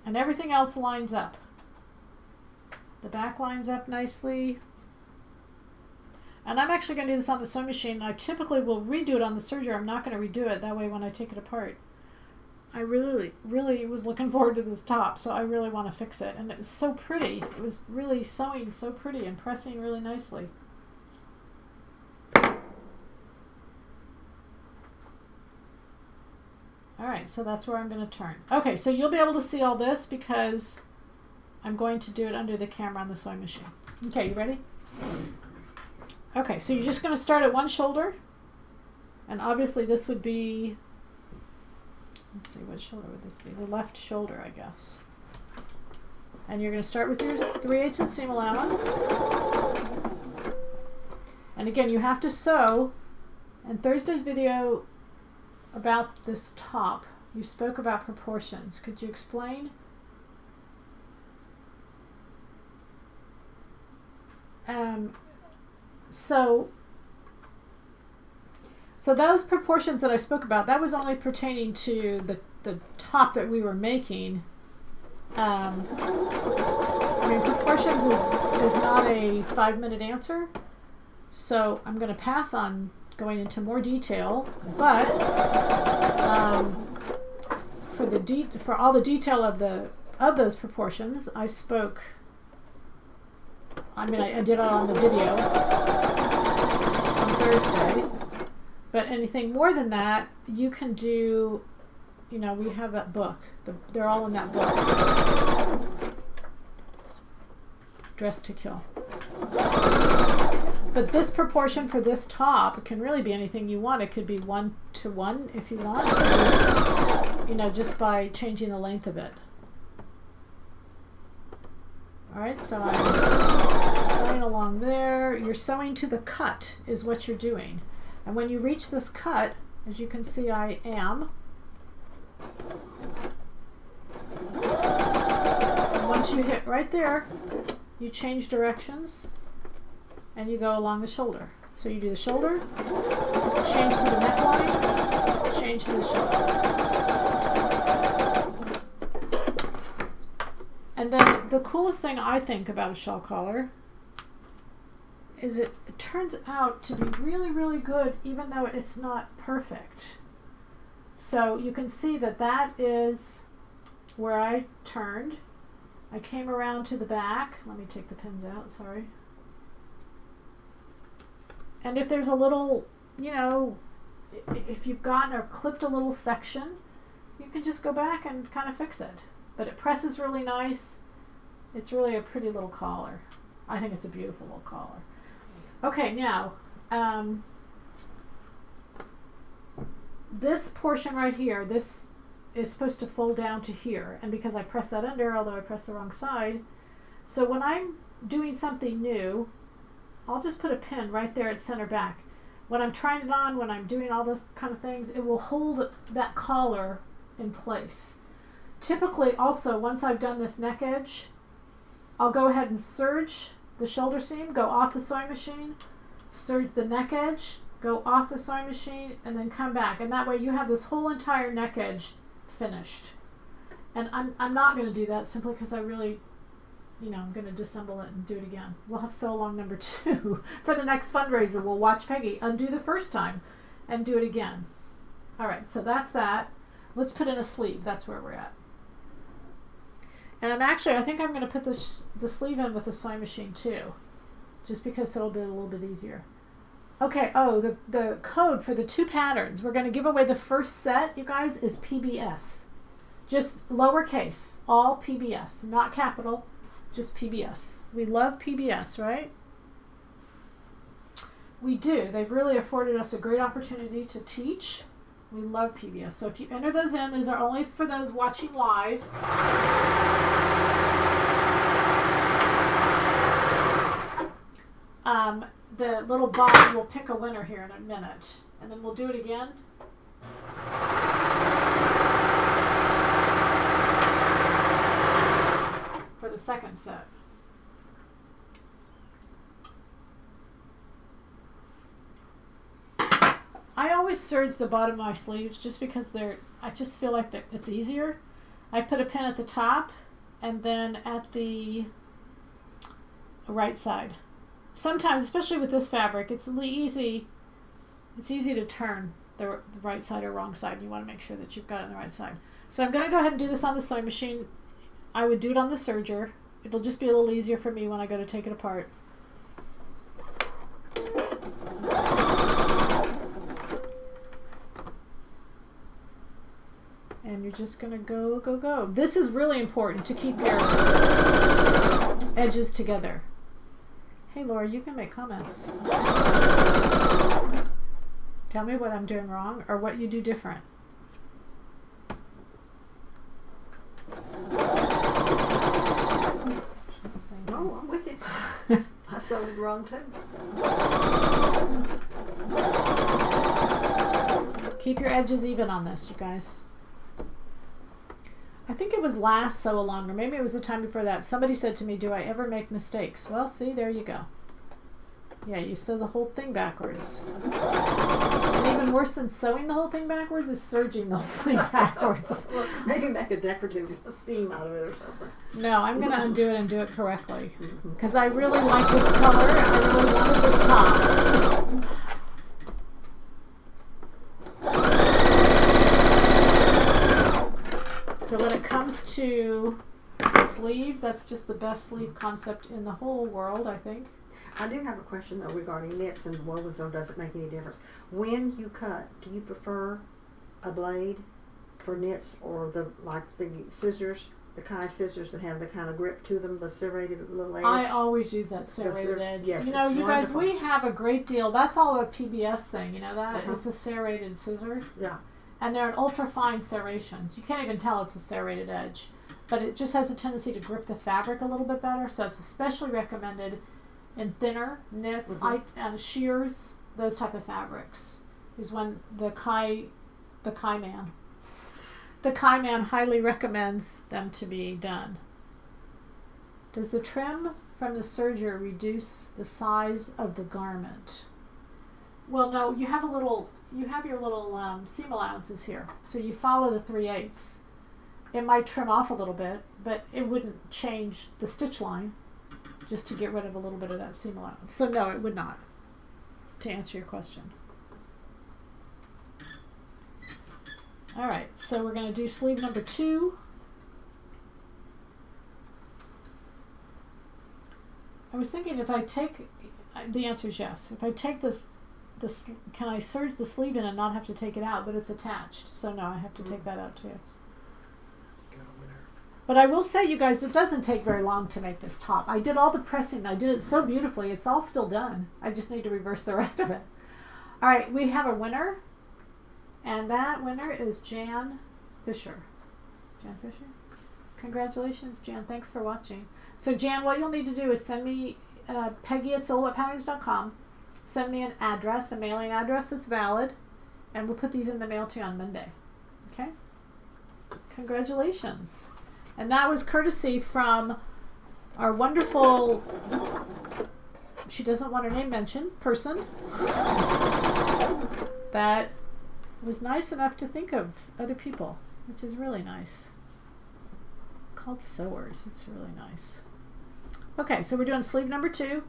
and everything else lines up. The back lines up nicely. And I'm actually going to do this on the sewing machine. I typically will redo it on the serger. I'm not going to redo it. That way when I take it apart, I really was looking forward to this top, so I really want to fix it. And it was so pretty. It was really sewing so pretty and pressing really nicely. Alright, so that's where I'm going to turn. Okay, so you'll be able to see all this because I'm going to do it under the camera on the sewing machine. Okay, you ready? Okay, so you're just going to start at one shoulder. And obviously this would be, let's see, what shoulder would this be? The left shoulder, I guess. And you're going to start with your 3/8 inch seam allowance. And again, you have to sew. In Thursday's video about this top, you spoke about proportions. Could you explain So those proportions that I spoke about, that was only pertaining to the top that we were making. I mean, proportions is not a 5-minute answer, so I'm going to pass on going into more detail. But for all the detail of those proportions, I spoke. I mean, I did it on the video on Thursday. But anything more than that, you can do. You know, we have that book. They're all in that book. Dress to Kill. But this proportion for this top can really be anything you want. It could be 1-to-1 if you want. You know, just by changing the length of it. Alright, so I'm sewing along there. You're sewing to the cut is what you're doing. And when you reach this cut, as you can see I am, and once you hit right there, you change directions and you go along the shoulder. So you do the shoulder, change to the neckline, change to the shoulder. And then the coolest thing I think about a shawl collar is it turns out to be really, really good even though it's not perfect. So you can see that is where I turned. I came around to the back. Let me take the pins out, sorry. And if there's a little, you know, if you've gotten or clipped a little section, you can just go back and kind of fix it. But it presses really nice. It's really a pretty little collar. I think it's a beautiful little collar. Okay, now, this portion right here, this is supposed to fold down to here. And because I pressed that under, although I pressed the wrong side, so when I'm doing something new, I'll just put a pin right there at center back. When I'm trying it on, when I'm doing all those kind of things, it will hold that collar in place. Typically, also, once I've done this neck edge, I'll go ahead and serge the shoulder seam, go off the sewing machine, serge the neck edge, go off the sewing machine, and then come back. And that way you have this whole entire neck edge finished. And I'm not going to do that simply because I really, you know, I'm going to disassemble it and do it again. We'll have sew along number 2 for the next fundraiser. We'll watch Peggy undo the first time and do it again. All right, so that's that. Let's put in a sleeve. That's where we're at. And I think I'm going to put the sleeve in with the sewing machine too, just because it'll be a little bit easier. Okay, the code for the 2 patterns, we're going to give away the first set, you guys, is PBS. Just lowercase, all PBS, not capital, just PBS. We love PBS, right? We do. They've really afforded us a great opportunity to teach. We love PBS. So if you enter those in, those are only for those watching live. The little bot will pick a winner here in a minute. And then we'll do it again. For the second set. I always serge the bottom of my sleeves just because I just feel like it's easier. I put a pin at the top and then at the right side. Sometimes, especially with this fabric, it's easy to turn the right side or wrong side. You want to make sure that you've got it on the right side. So I'm going to go ahead and do this on the sewing machine. I would do it on the serger. It'll just be a little easier for me when I go to take it apart. And you're just going to go, go, go. This is really important to keep your edges together. Hey, Laura, you can make comments. Tell me what I'm doing wrong or what you do different. No, I'm with it. I sewed it wrong too. Keep your edges even on this, you guys. I think it was last sew along, or maybe it was the time before that. Somebody said to me, do I ever make mistakes? Well, see, there you go. Yeah, you sew the whole thing backwards. And even worse than sewing the whole thing backwards is serging the whole thing backwards. Well, maybe make a decorative seam out of it or something. No, I'm going to undo it and do it correctly. Because I really like this color and I really wanted this top. So when it comes to sleeves, that's just the best sleeve concept in the whole world, I think. I do have a question though regarding knits and wovens, or does it make any difference? When you cut, do you prefer a blade for knits or the scissors, the Kai scissors that have the kind of grip to them, the serrated little edge? I always use that serrated edge. Yes, you know, it's you wonderful. guys, we have a great deal. That's all a PBS thing, you know that? Uh-huh. It's a serrated scissor. Yeah. And they're an ultra fine serrations. You can't even tell it's a serrated edge. But it just has a tendency to grip the fabric a little bit better, so it's especially recommended in thinner knits, shears, those type of fabrics, is when the Kai man highly recommends them to be done. Does the trim from the serger reduce the size of the garment? Well, no, you have your little seam allowances here, so you follow the 3/8. It might trim off a little bit, but it wouldn't change the stitch line, just to get rid of a little bit of that seam allowance. So no, it would not, to answer your question. All right, so we're going to do sleeve number 2. I was thinking if I take, the answer is yes. If I take this, can I serge the sleeve in and not have to take it out, but it's attached. So no, I have to take that out too. But I will say, you guys, it doesn't take very long to make this top. I did all the pressing. I did it so beautifully. It's all still done. I just need to reverse the rest of it. All right, we have a winner. And that winner is Jan Fisher. Jan Fisher? Congratulations, Jan. Thanks for watching. So, Jan, what you'll need to do is send me Peggy@silhouettepatterns.com. Send me an address, a mailing address that's valid. And we'll put these in the mail to you on Monday. Okay? Congratulations. And that was courtesy from our wonderful, she doesn't want her name mentioned, person that was nice enough to think of other people, which is really nice. Called Sewers. It's really nice. Okay, so we're doing sleeve number 2.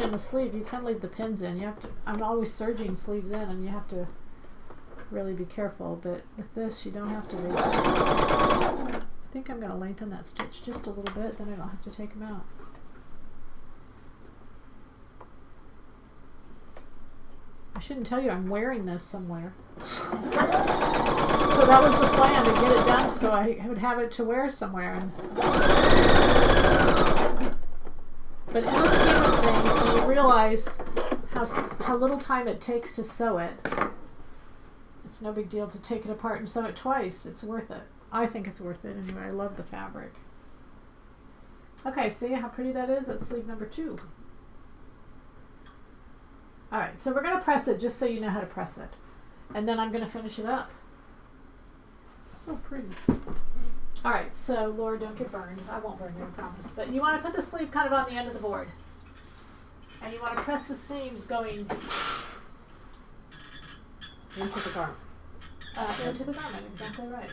The sleeve, you can leave the pins in. You have to. I'm always serging sleeves in, and you have to really be careful. But with this, you don't have to. I think I'm going to lengthen that stitch just a little bit. Then I don't have to take them out. I shouldn't tell you I'm wearing this somewhere. So that was the plan, to get it done so I would have it to wear somewhere. But in the scheme of things, when you realize how little time it takes to sew it, it's no big deal to take it apart and sew it twice. It's worth it. I think it's worth it anyway. I love the fabric. Okay, see how pretty that is? That's sleeve number 2. Alright, so we're going to press it just so you know how to press it. And then I'm going to finish it up. So pretty. Alright, so Laura, don't get burned. I won't burn you, I promise. But you want to put the sleeve kind of on the end of the board. And you want to press the seams going into the garment. Into the garment, exactly right.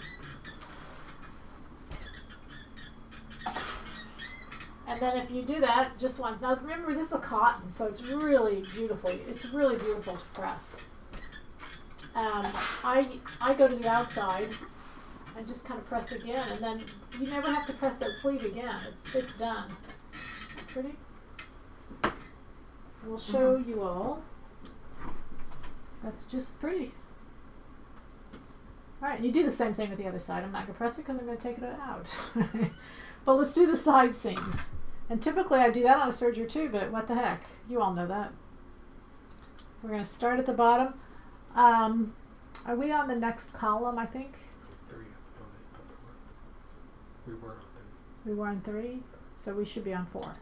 And then if you do that, just one. Now remember, this is a cotton, so it's really beautiful. It's really beautiful to press. I go to the outside and just kind of press again, and then you never have to press that sleeve again. It's done. Pretty? So we'll show you all. That's just pretty. Alright, you do the same thing with the other side. I'm not going to press it because I'm going to take it out. But let's do the side seams. And typically I do that on a serger too, but what the heck. You all know that. We're going to start at the bottom. Are we on the next column, I think? 3 at the moment, but we were on 3. We were on 3, so we should be on 4.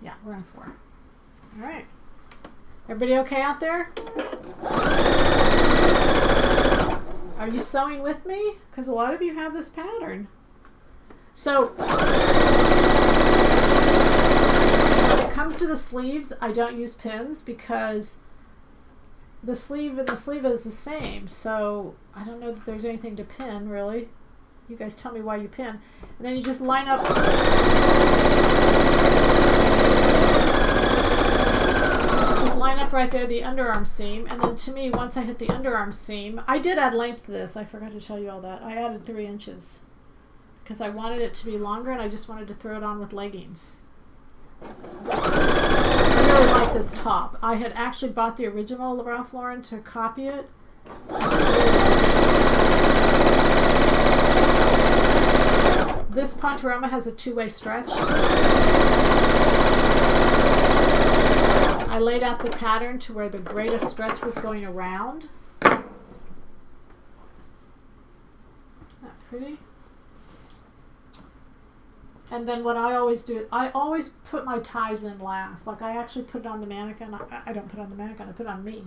Yeah, we're on 4. All right. Everybody okay out there? Are you sewing with me? Because a lot of you have this pattern. So when it comes to the sleeves, I don't use pins because the sleeve and the sleeve is the same. So I don't know that there's anything to pin, really. You guys tell me why you pin. And then you just line up. Just line up right there, the underarm seam. And then to me, once I hit the underarm seam, I did add length to this. I forgot to tell you all that. I added 3 inches because I wanted it to be longer and I just wanted to throw it on with leggings. I really like this top. I had actually bought the original Ralph Lauren to copy it. This Pontorama has a 2-way stretch. I laid out the pattern to where the greatest stretch was going around. Isn't that pretty? And then what I always do, I always put my ties in last. Like I actually put it on the mannequin. I don't put it on the mannequin, I put it on me.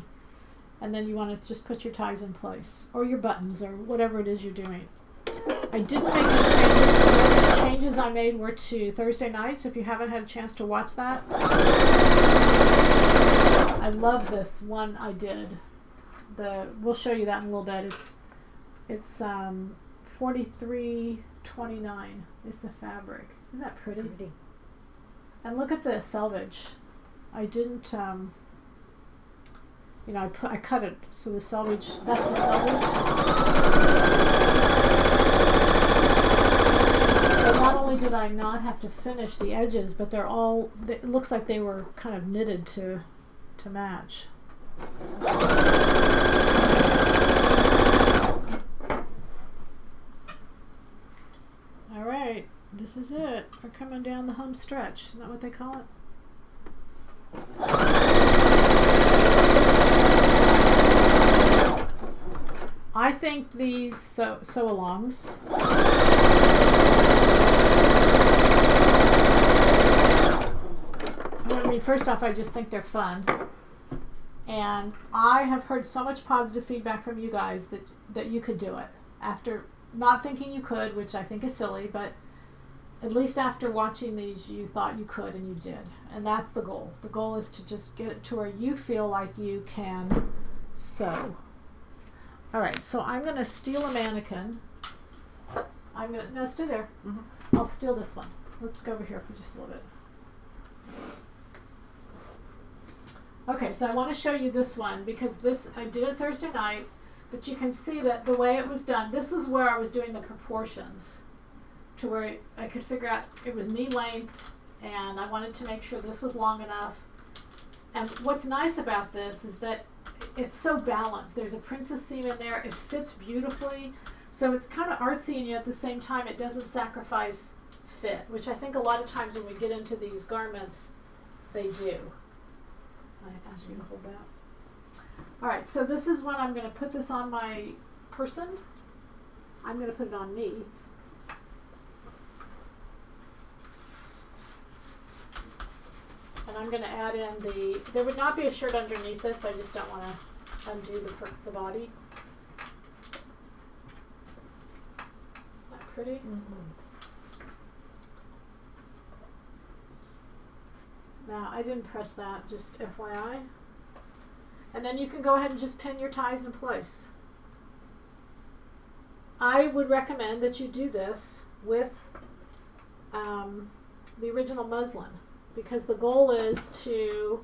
And then you want to just put your ties in place. Or your buttons, or whatever it is you're doing. I didn't make any changes. The changes I made were to Thursday nights, if you haven't had a chance to watch that. I love this one I did. We'll show you that in a little bit. It's $43.29 is the fabric. Isn't that pretty? And look at the selvage. I didn't I cut it so the selvage, that's the selvage. So not only did I not have to finish the edges, but it looks like they were kind of knitted to match. All right, this is it. We're coming down the home stretch. Isn't that what they call it? I think these sew-alongs first off, I just think they're fun. And I have heard so much positive feedback from you guys that you could do it. After not thinking you could, which I think is silly, but at least after watching these, you thought you could and you did. And that's the goal. The goal is to just get it to where you feel like you can sew. All right, so I'm going to steal a mannequin. No, stay there. Mm-hmm. I'll steal this one. Let's go over here for just a little bit. Okay, so I want to show you this one because I did it Thursday night, but you can see that the way it was done, this is where I was doing the proportions to where I could figure out it was knee length, and I wanted to make sure this was long enough. And what's nice about this is that it's so balanced. There's a princess seam in there. It fits beautifully. So it's kind of artsy, and yet at the same time it doesn't sacrifice fit, which I think a lot of times when we get into these garments, they do. I ask you to hold that. All right, so this is when I'm going to put this on my person. I'm going to put it on me. And I'm going to add in there would not be a shirt underneath this. I just don't want to undo the body. Isn't that pretty? Mm-hmm. Now, I didn't press that, just FYI. And then you can go ahead and just pin your ties in place. I would recommend that you do this with the original muslin, because the goal is to,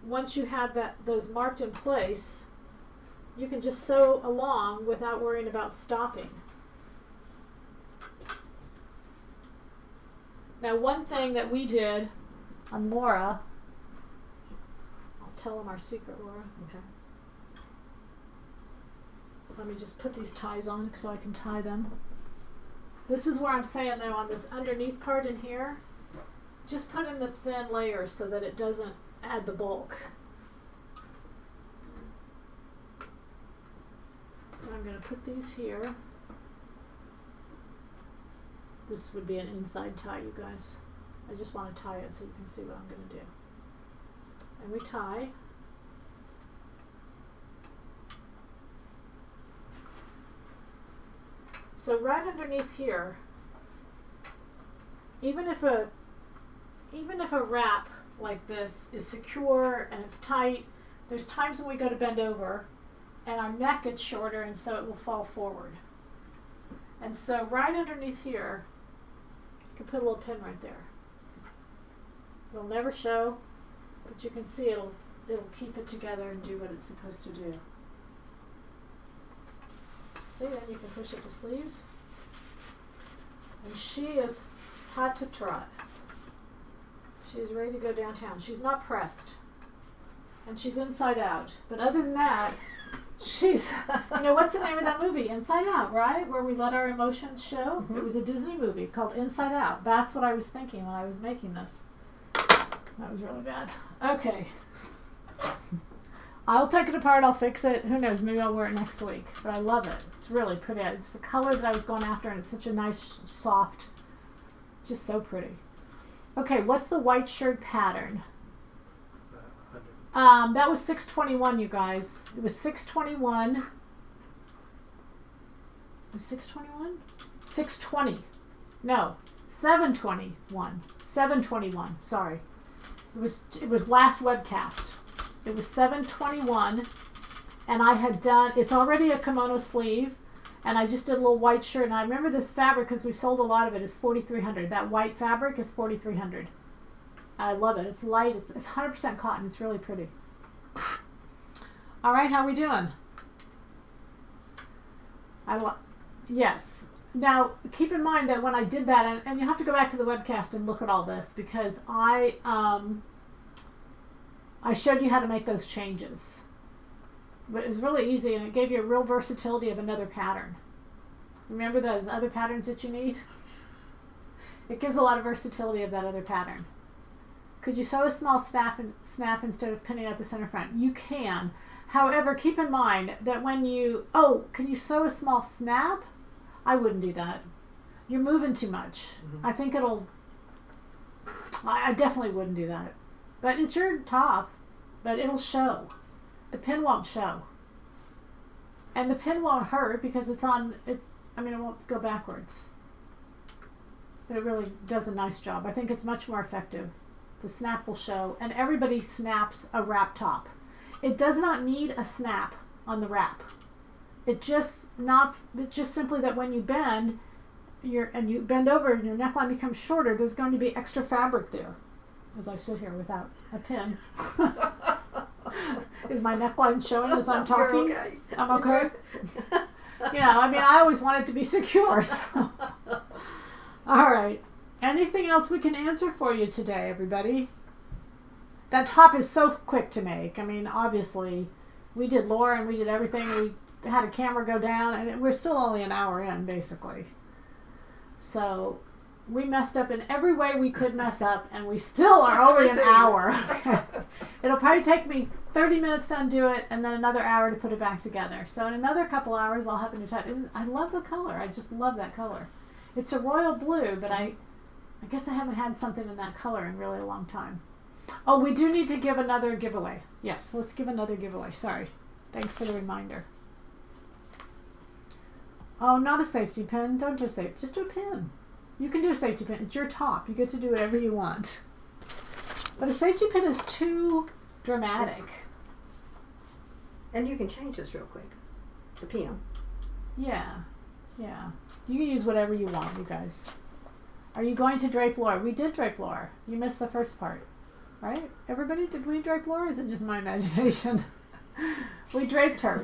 once you have those marked in place, you can just sew along without worrying about stopping. Now, one thing that we did on Laura, I'll tell them our secret, Laura. Okay. Let me just put these ties on so I can tie them. This is where I'm saying, though, on this underneath part in here, just put in the thin layers so that it doesn't add the bulk. So I'm going to put these here. This would be an inside tie, you guys. I just want to tie it so you can see what I'm going to do. And we tie. So right underneath here, even if a wrap like this is secure and it's tight, there's times when we go to bend over and our neck gets shorter and so it will fall forward. And so right underneath here, you can put a little pin right there. It'll never show, but you can see it'll keep it together and do what it's supposed to do. See, then you can push up the sleeves. And she is hot to trot. She is ready to go downtown. She's not pressed. And she's inside out. But other than that, she's, what's the name of that movie? Inside Out, right? Where we let our emotions show. Mm-hmm. It was a Disney movie called Inside Out. That's what I was thinking when I was making this. That was really bad. Okay. I'll take it apart. I'll fix it. Who knows? Maybe I'll wear it next week. But I love it. It's really pretty. It's the color that I was going after, and it's such a nice, soft, just so pretty. Okay, what's the white shirt pattern? That was 621, you guys. It was 621. It was 621? 620. No, 721. 721. Sorry. It was last webcast. It was 721, and I had done, it's already a kimono sleeve, and I just did a little white shirt, and I remember this fabric, because we've sold a lot of it, is 4,300. That white fabric is 4,300. I love it. It's light. It's 100% cotton. It's really pretty. All right, how we doing? Yes. Now, keep in mind that when I did that, and you have to go back to the webcast and look at all this, because I showed you how to make those changes. But it was really easy, and it gave you a real versatility of another pattern. Remember those other patterns that you need? It gives a lot of versatility of that other pattern. Could you sew a small snap instead of pinning at the center front? You can. However, keep in mind that when you... Oh, can you sew a small snap? I wouldn't do that. You're moving too much. Mm-hmm. I think it'll... I definitely wouldn't do that. But it's your top, but it'll show. The pin won't show. And the pin won't hurt because it's on... it won't go backwards. But it really does a nice job. I think it's much more effective. The snap will show, and everybody snaps a wrap top. It does not need a snap on the wrap. It's just simply that when you bend, you bend over and your neckline becomes shorter, there's going to be extra fabric there. As I sit here without a pin. Is my neckline showing as I'm talking? You're okay. I'm okay? I always want it to be secure. So. All right. Anything else we can answer for you today, everybody? That top is so quick to make. Obviously, we did Laura and we did everything. We had a camera go down, and we're still only an hour in, basically. So we messed up in every way we could mess up, and we still are only an hour. It'll probably take me 30 minutes to undo it, and then another hour to put it back together. So in another couple hours, I'll have a new type. And I love the color. I just love that color. It's a royal blue, but I guess I haven't had something in that color in really a long time. Oh, we do need to give another giveaway. Yes, let's give another giveaway. Sorry. Thanks for the reminder. Oh, not a safety pin. Don't do a safety. Just do a pin. You can do a safety pin. It's your top. You get to do whatever you want. But a safety pin is too dramatic. And you can change this real quick. The pin. Yeah. You can use whatever you want, you guys. Are you going to drape Laura? We did drape Laura. You missed the first part. Right? Everybody, did we drape Laura? Or is it just my imagination? We draped her.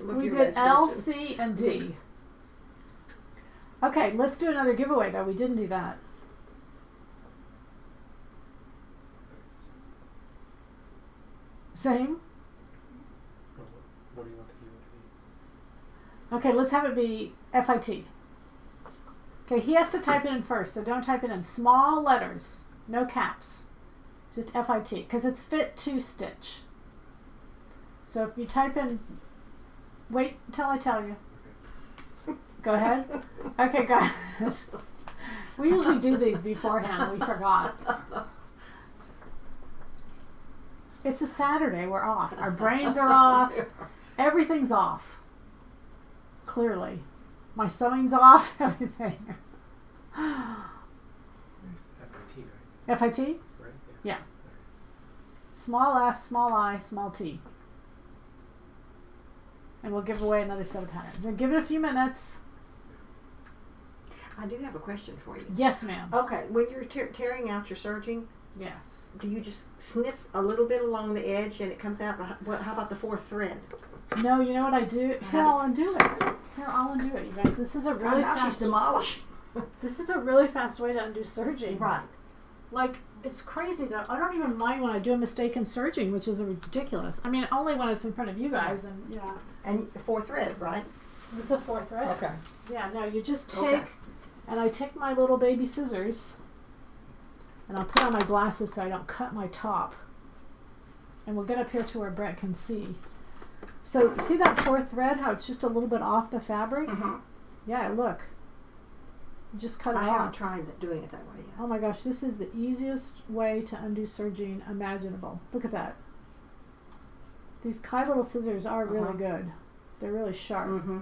We did L, C, and D. Okay, let's do another giveaway, though. We didn't do that. Same? What do you want the giveaway to be? Okay, let's have it be FIT. Okay, he has to type it in first, so don't type it in. Small letters, no caps. Just FIT, because it's fit to stitch. So if you type in, wait until I tell you. Go ahead. Okay, go ahead. We usually do these beforehand. We forgot. It's a Saturday. We're off. Our brains are off. Everything's off. Clearly. My sewing's off. Everything. There's FIT, right? FIT? Right? Yeah. Small f, small I, small t. And we'll give away another set of patterns. We'll give it a few minutes. I do have a question for you. Yes, ma'am. Okay, when you're tearing out your serging, Yes. do you just snip a little bit along the edge and it comes out? How about the fourth thread? No, you know what I do? Here, I'll undo it. You guys. This is a really Now she's fast. demolished. This is a really fast way to undo serging. Right. Like, it's crazy though. I don't even mind when I do a mistake in serging, which is ridiculous. I mean, only when it's in front of you guys, and yeah. And the fourth thread, right? This is a fourth thread. Okay. Yeah. No, you just take, Okay. and I take my little baby scissors, and I'll put on my glasses so I don't cut my top. And we'll get up here to where Brett can see. So see that fourth thread? How it's just a little bit off the fabric? Mm-hmm. Yeah. Look. You just cut it I off. haven't tried doing it that way yet. Oh my gosh, this is the easiest way to undo serging imaginable. Look at that. These Kai little scissors are really good. They're really sharp. Mm-hmm.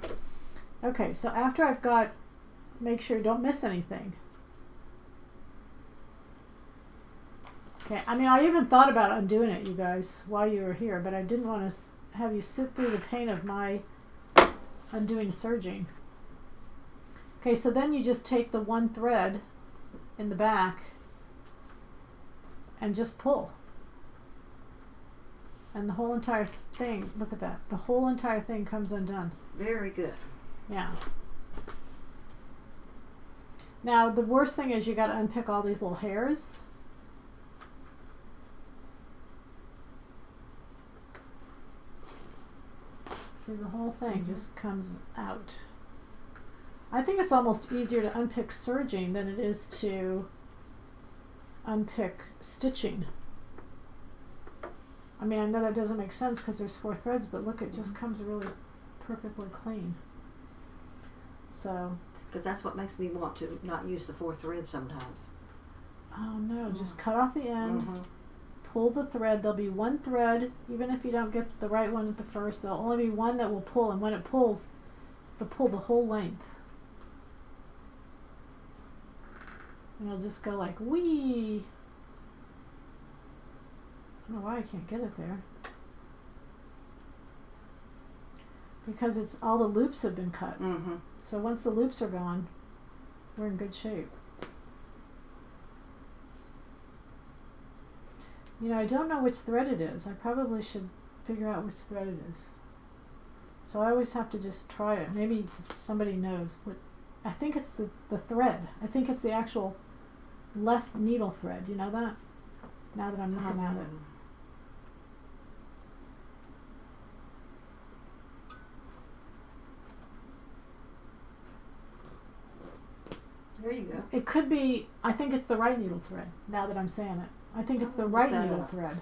Okay, so after I've got, make sure don't miss anything. Okay, I mean, I even thought about undoing it, you guys, while you were here, but I didn't want to have you sit through the pain of my undoing serging. Okay, so then you just take the one thread in the back and just pull. And the whole entire thing, look at that, the whole entire thing comes undone. Very good. Yeah. Now, the worst thing is you got to unpick all these little hairs. See, the whole thing just comes out. I think it's almost easier to unpick serging than it is to unpick stitching. I mean, I know that doesn't make sense because there's 4 threads, but look, it just comes really perfectly clean. So. Because that's what makes me want to not use the fourth thread sometimes. Oh no, just cut off the end, pull the thread. There'll be one thread, even if you don't get the right one at the first, there'll only be one that will pull, and when it pulls, it'll pull the whole length. And it'll just go like, wee. I don't know why I can't get it there. Because it's all the loops have been cut. So once the loops are gone, we're in good shape. You know, I don't know which thread it is. I probably should figure out which thread it is. So I always have to just try it. Maybe somebody knows. I think it's the thread. I think it's the actual left needle thread. You know that? Now that I'm looking at it. There you go. It could be, I think it's the right needle thread, now that I'm saying it. I think it's the right needle thread.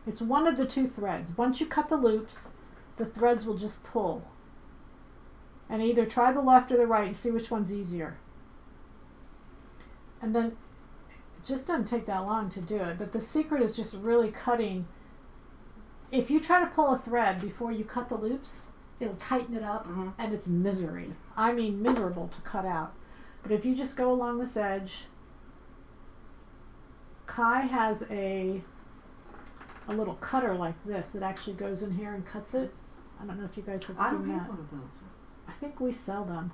It's one of the 2 threads. Once you cut the loops, the threads will just pull. And either try the left or the right and see which one's easier. And then, it just doesn't take that long to do it, but the secret is just really cutting. If you try to pull a thread before you cut the loops, it'll tighten it up, and it's misery. I mean miserable to cut out. But if you just go along this edge, Kai has a little cutter like this that actually goes in here and cuts it. I don't know if you guys have I seen don't that. have one of those. I think we sell them.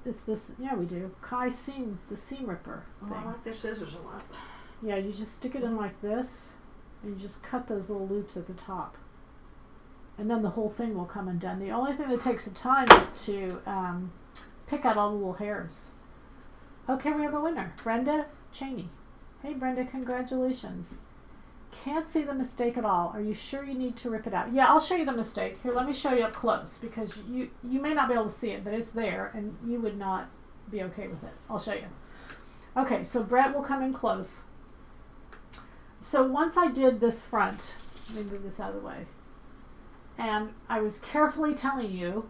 It's this, yeah, we do. Kai seam, the seam ripper thing. I like their scissors a lot. Yeah, you just stick it in like this, and you just cut those little loops at the top. And then the whole thing will come undone. The only thing that takes some time is to pick out all the little hairs. Okay, we have a winner. Brenda Cheney. Hey Brenda, congratulations. Can't see the mistake at all. Are you sure you need to rip it out? Yeah, I'll show you the mistake. Here, let me show you up close, because you may not be able to see it, but it's there, and you would not be okay with it. I'll show you. Okay, so Brett will come in close. So once I did this front, let me move this out of the way, and I was carefully telling you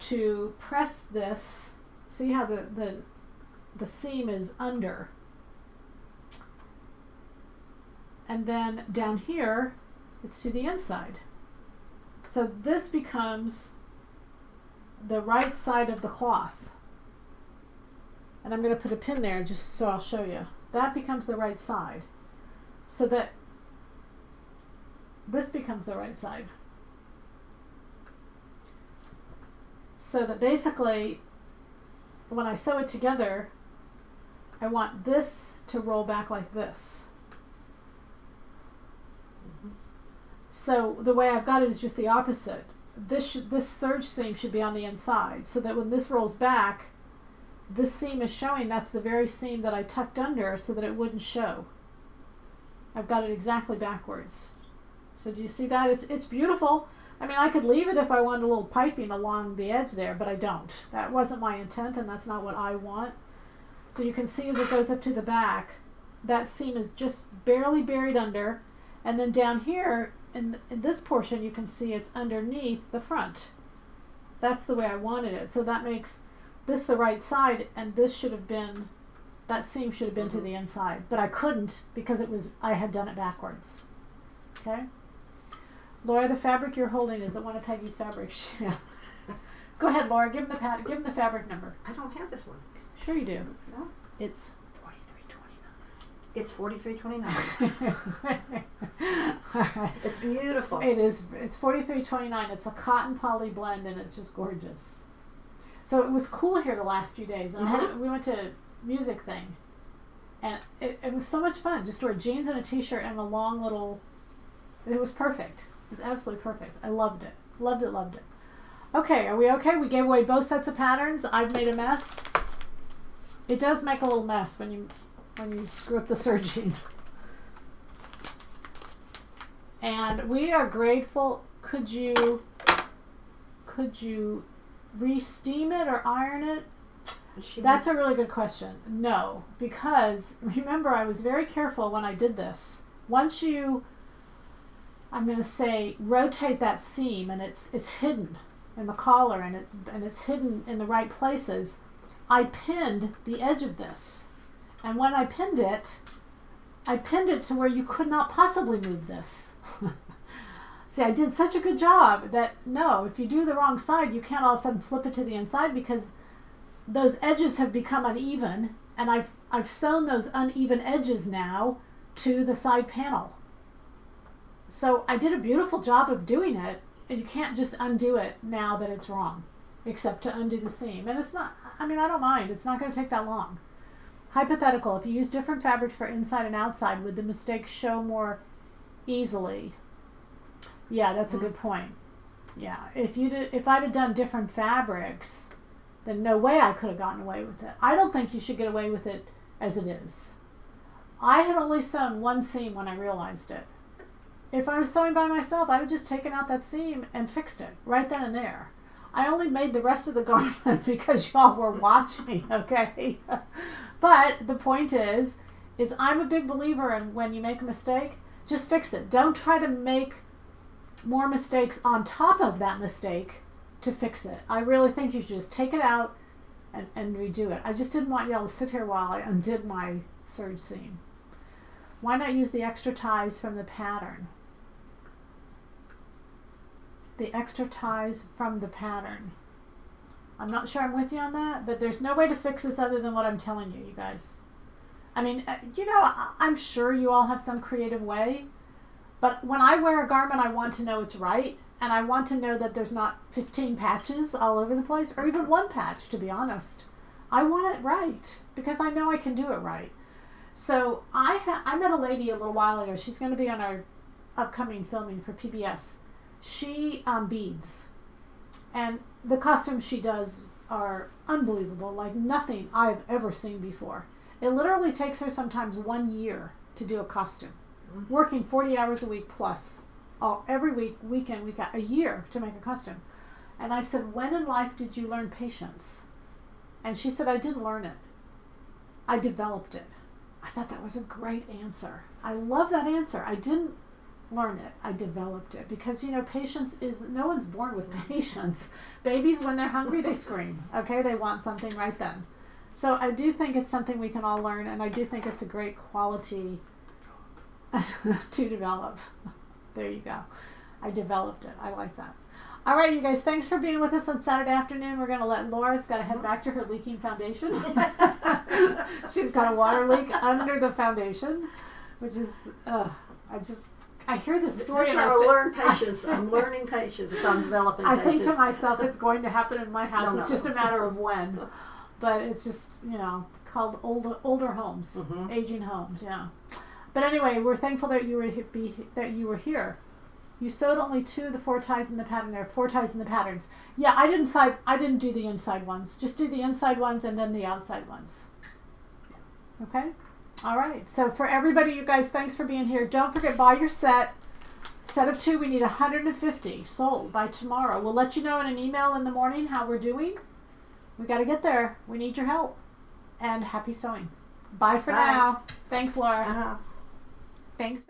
to press this See how the seam is under. And then down here, it's to the inside. So this becomes the right side of the cloth. And I'm going to put a pin there just so I'll show you. That becomes the right side. So that this becomes the right side. So that basically, when I sew it together, I want this to roll back like this. So the way I've got it is just the opposite. This serge seam should be on the inside, so that when this rolls back, this seam is showing that's the very seam that I tucked under so that it wouldn't show. I've got it exactly backwards. So do you see that? It's beautiful. I mean, I could leave it if I wanted a little piping along the edge there, but I don't. That wasn't my intent, and that's not what I want. So you can see as it goes up to the back, that seam is just barely buried under, and then down here, in this portion, you can see it's underneath the front. That's the way I wanted it. So that makes this the right side, and this should have been, that seam should have been to the inside. But I couldn't because I had done it backwards. Okay? Laura, the fabric you're holding, is it one of Peggy's fabrics? Yeah. Go ahead, Laura, give him the fabric number. I don't have this one. Sure you do. No? It's 4329. It's 4329. All right. It's beautiful. It is. It's 4329. It's a cotton poly blend, and it's just gorgeous. So it was cool here the last few days, and we went to a music thing, and it was so much fun. Just wear jeans and a t-shirt and a long little. It was perfect. It was absolutely perfect. I loved it. Loved it. Loved it. Okay, are we okay? We gave away both sets of patterns. I've made a mess. It does make a little mess when you screw up the serging. And we are grateful. Could you re-steam it or iron it? That's a really good question. No, because remember, I was very careful when I did this. Once you, I'm going to say, rotate that seam, and it's hidden in the collar, and it's hidden in the right places. I pinned the edge of this, and when I pinned it to where you could not possibly move this. See, I did such a good job that no, if you do the wrong side, you can't all of a sudden flip it to the inside because those edges have become uneven, and I've sewn those uneven edges now to the side panel. So I did a beautiful job of doing it, and you can't just undo it now that it's wrong, except to undo the seam. And it's not, I mean, I don't mind. It's not going to take that long. Hypothetical, if you use different fabrics for inside and outside, would the mistakes show more easily? Yeah, that's a good point. Yeah, if I'd have done different fabrics, then no way I could have gotten away with it. I don't think you should get away with it as it is. I had only sewn one seam when I realized it. If I was sewing by myself, I'd have just taken out that seam and fixed it right then and there. I only made the rest of the garment because y'all were watching, okay? But the point is I'm a big believer in when you make a mistake, just fix it. Don't try to make more mistakes on top of that mistake to fix it. I really think you should just take it out and redo it. I just didn't want y'all to sit here while I undid my serge seam. Why not use the extra ties from the pattern? The extra ties from the pattern. I'm not sure I'm with you on that, but there's no way to fix this other than what I'm telling you, you guys. I mean, I'm sure you all have some creative way, but when I wear a garment, I want to know it's right, and I want to know that there's not 15 patches all over the place, or even one patch, to be honest. I want it right, because I know I can do it right. So I met a lady a little while ago. She's going to be on our upcoming filming for PBS. She beads, and the costumes she does are unbelievable, like nothing I've ever seen before. It literally takes her sometimes 1 year to do a costume, working 40 hours a week plus, every week, week in, week out, a year to make a costume. And I said, when in life did you learn patience? And she said, I didn't learn it. I developed it. I thought that was a great answer. I love that answer. I didn't learn it. I developed it because, you know, patience is, no one's born with patience. Babies, when they're hungry, they scream. Okay, they want something right then. So I do think it's something we can all learn, and I do think it's a great quality to develop. There you go. I developed it. I like that. All right, you guys, thanks for being with us on Saturday afternoon. We're going to let Laura's got to head back to her leaking foundation. She's got a water leak under the foundation, which is, I hear this story. That's and how I learn patience. I'm learning patience. I'm developing I patience. think to myself, it's going to happen in my house. No, It's no. just a matter of when. But it's just, you know, called older homes, aging homes, yeah. But anyway, we're thankful that you were here. You sewed only 2 of the 4 ties in the pattern. There are 4 ties in the patterns. Yeah, I didn't do the inside ones. Just do the inside ones and then the outside ones. Okay? All right. So for everybody, you guys, thanks for being here. Don't forget, buy your set. Set of 2, we need 150 sold by tomorrow. We'll let you know in an email in the morning how we're doing. We got to get there. We need your help. And happy sewing. Bye for Bye. now. Thanks, Laura. Uh-huh. Thanks.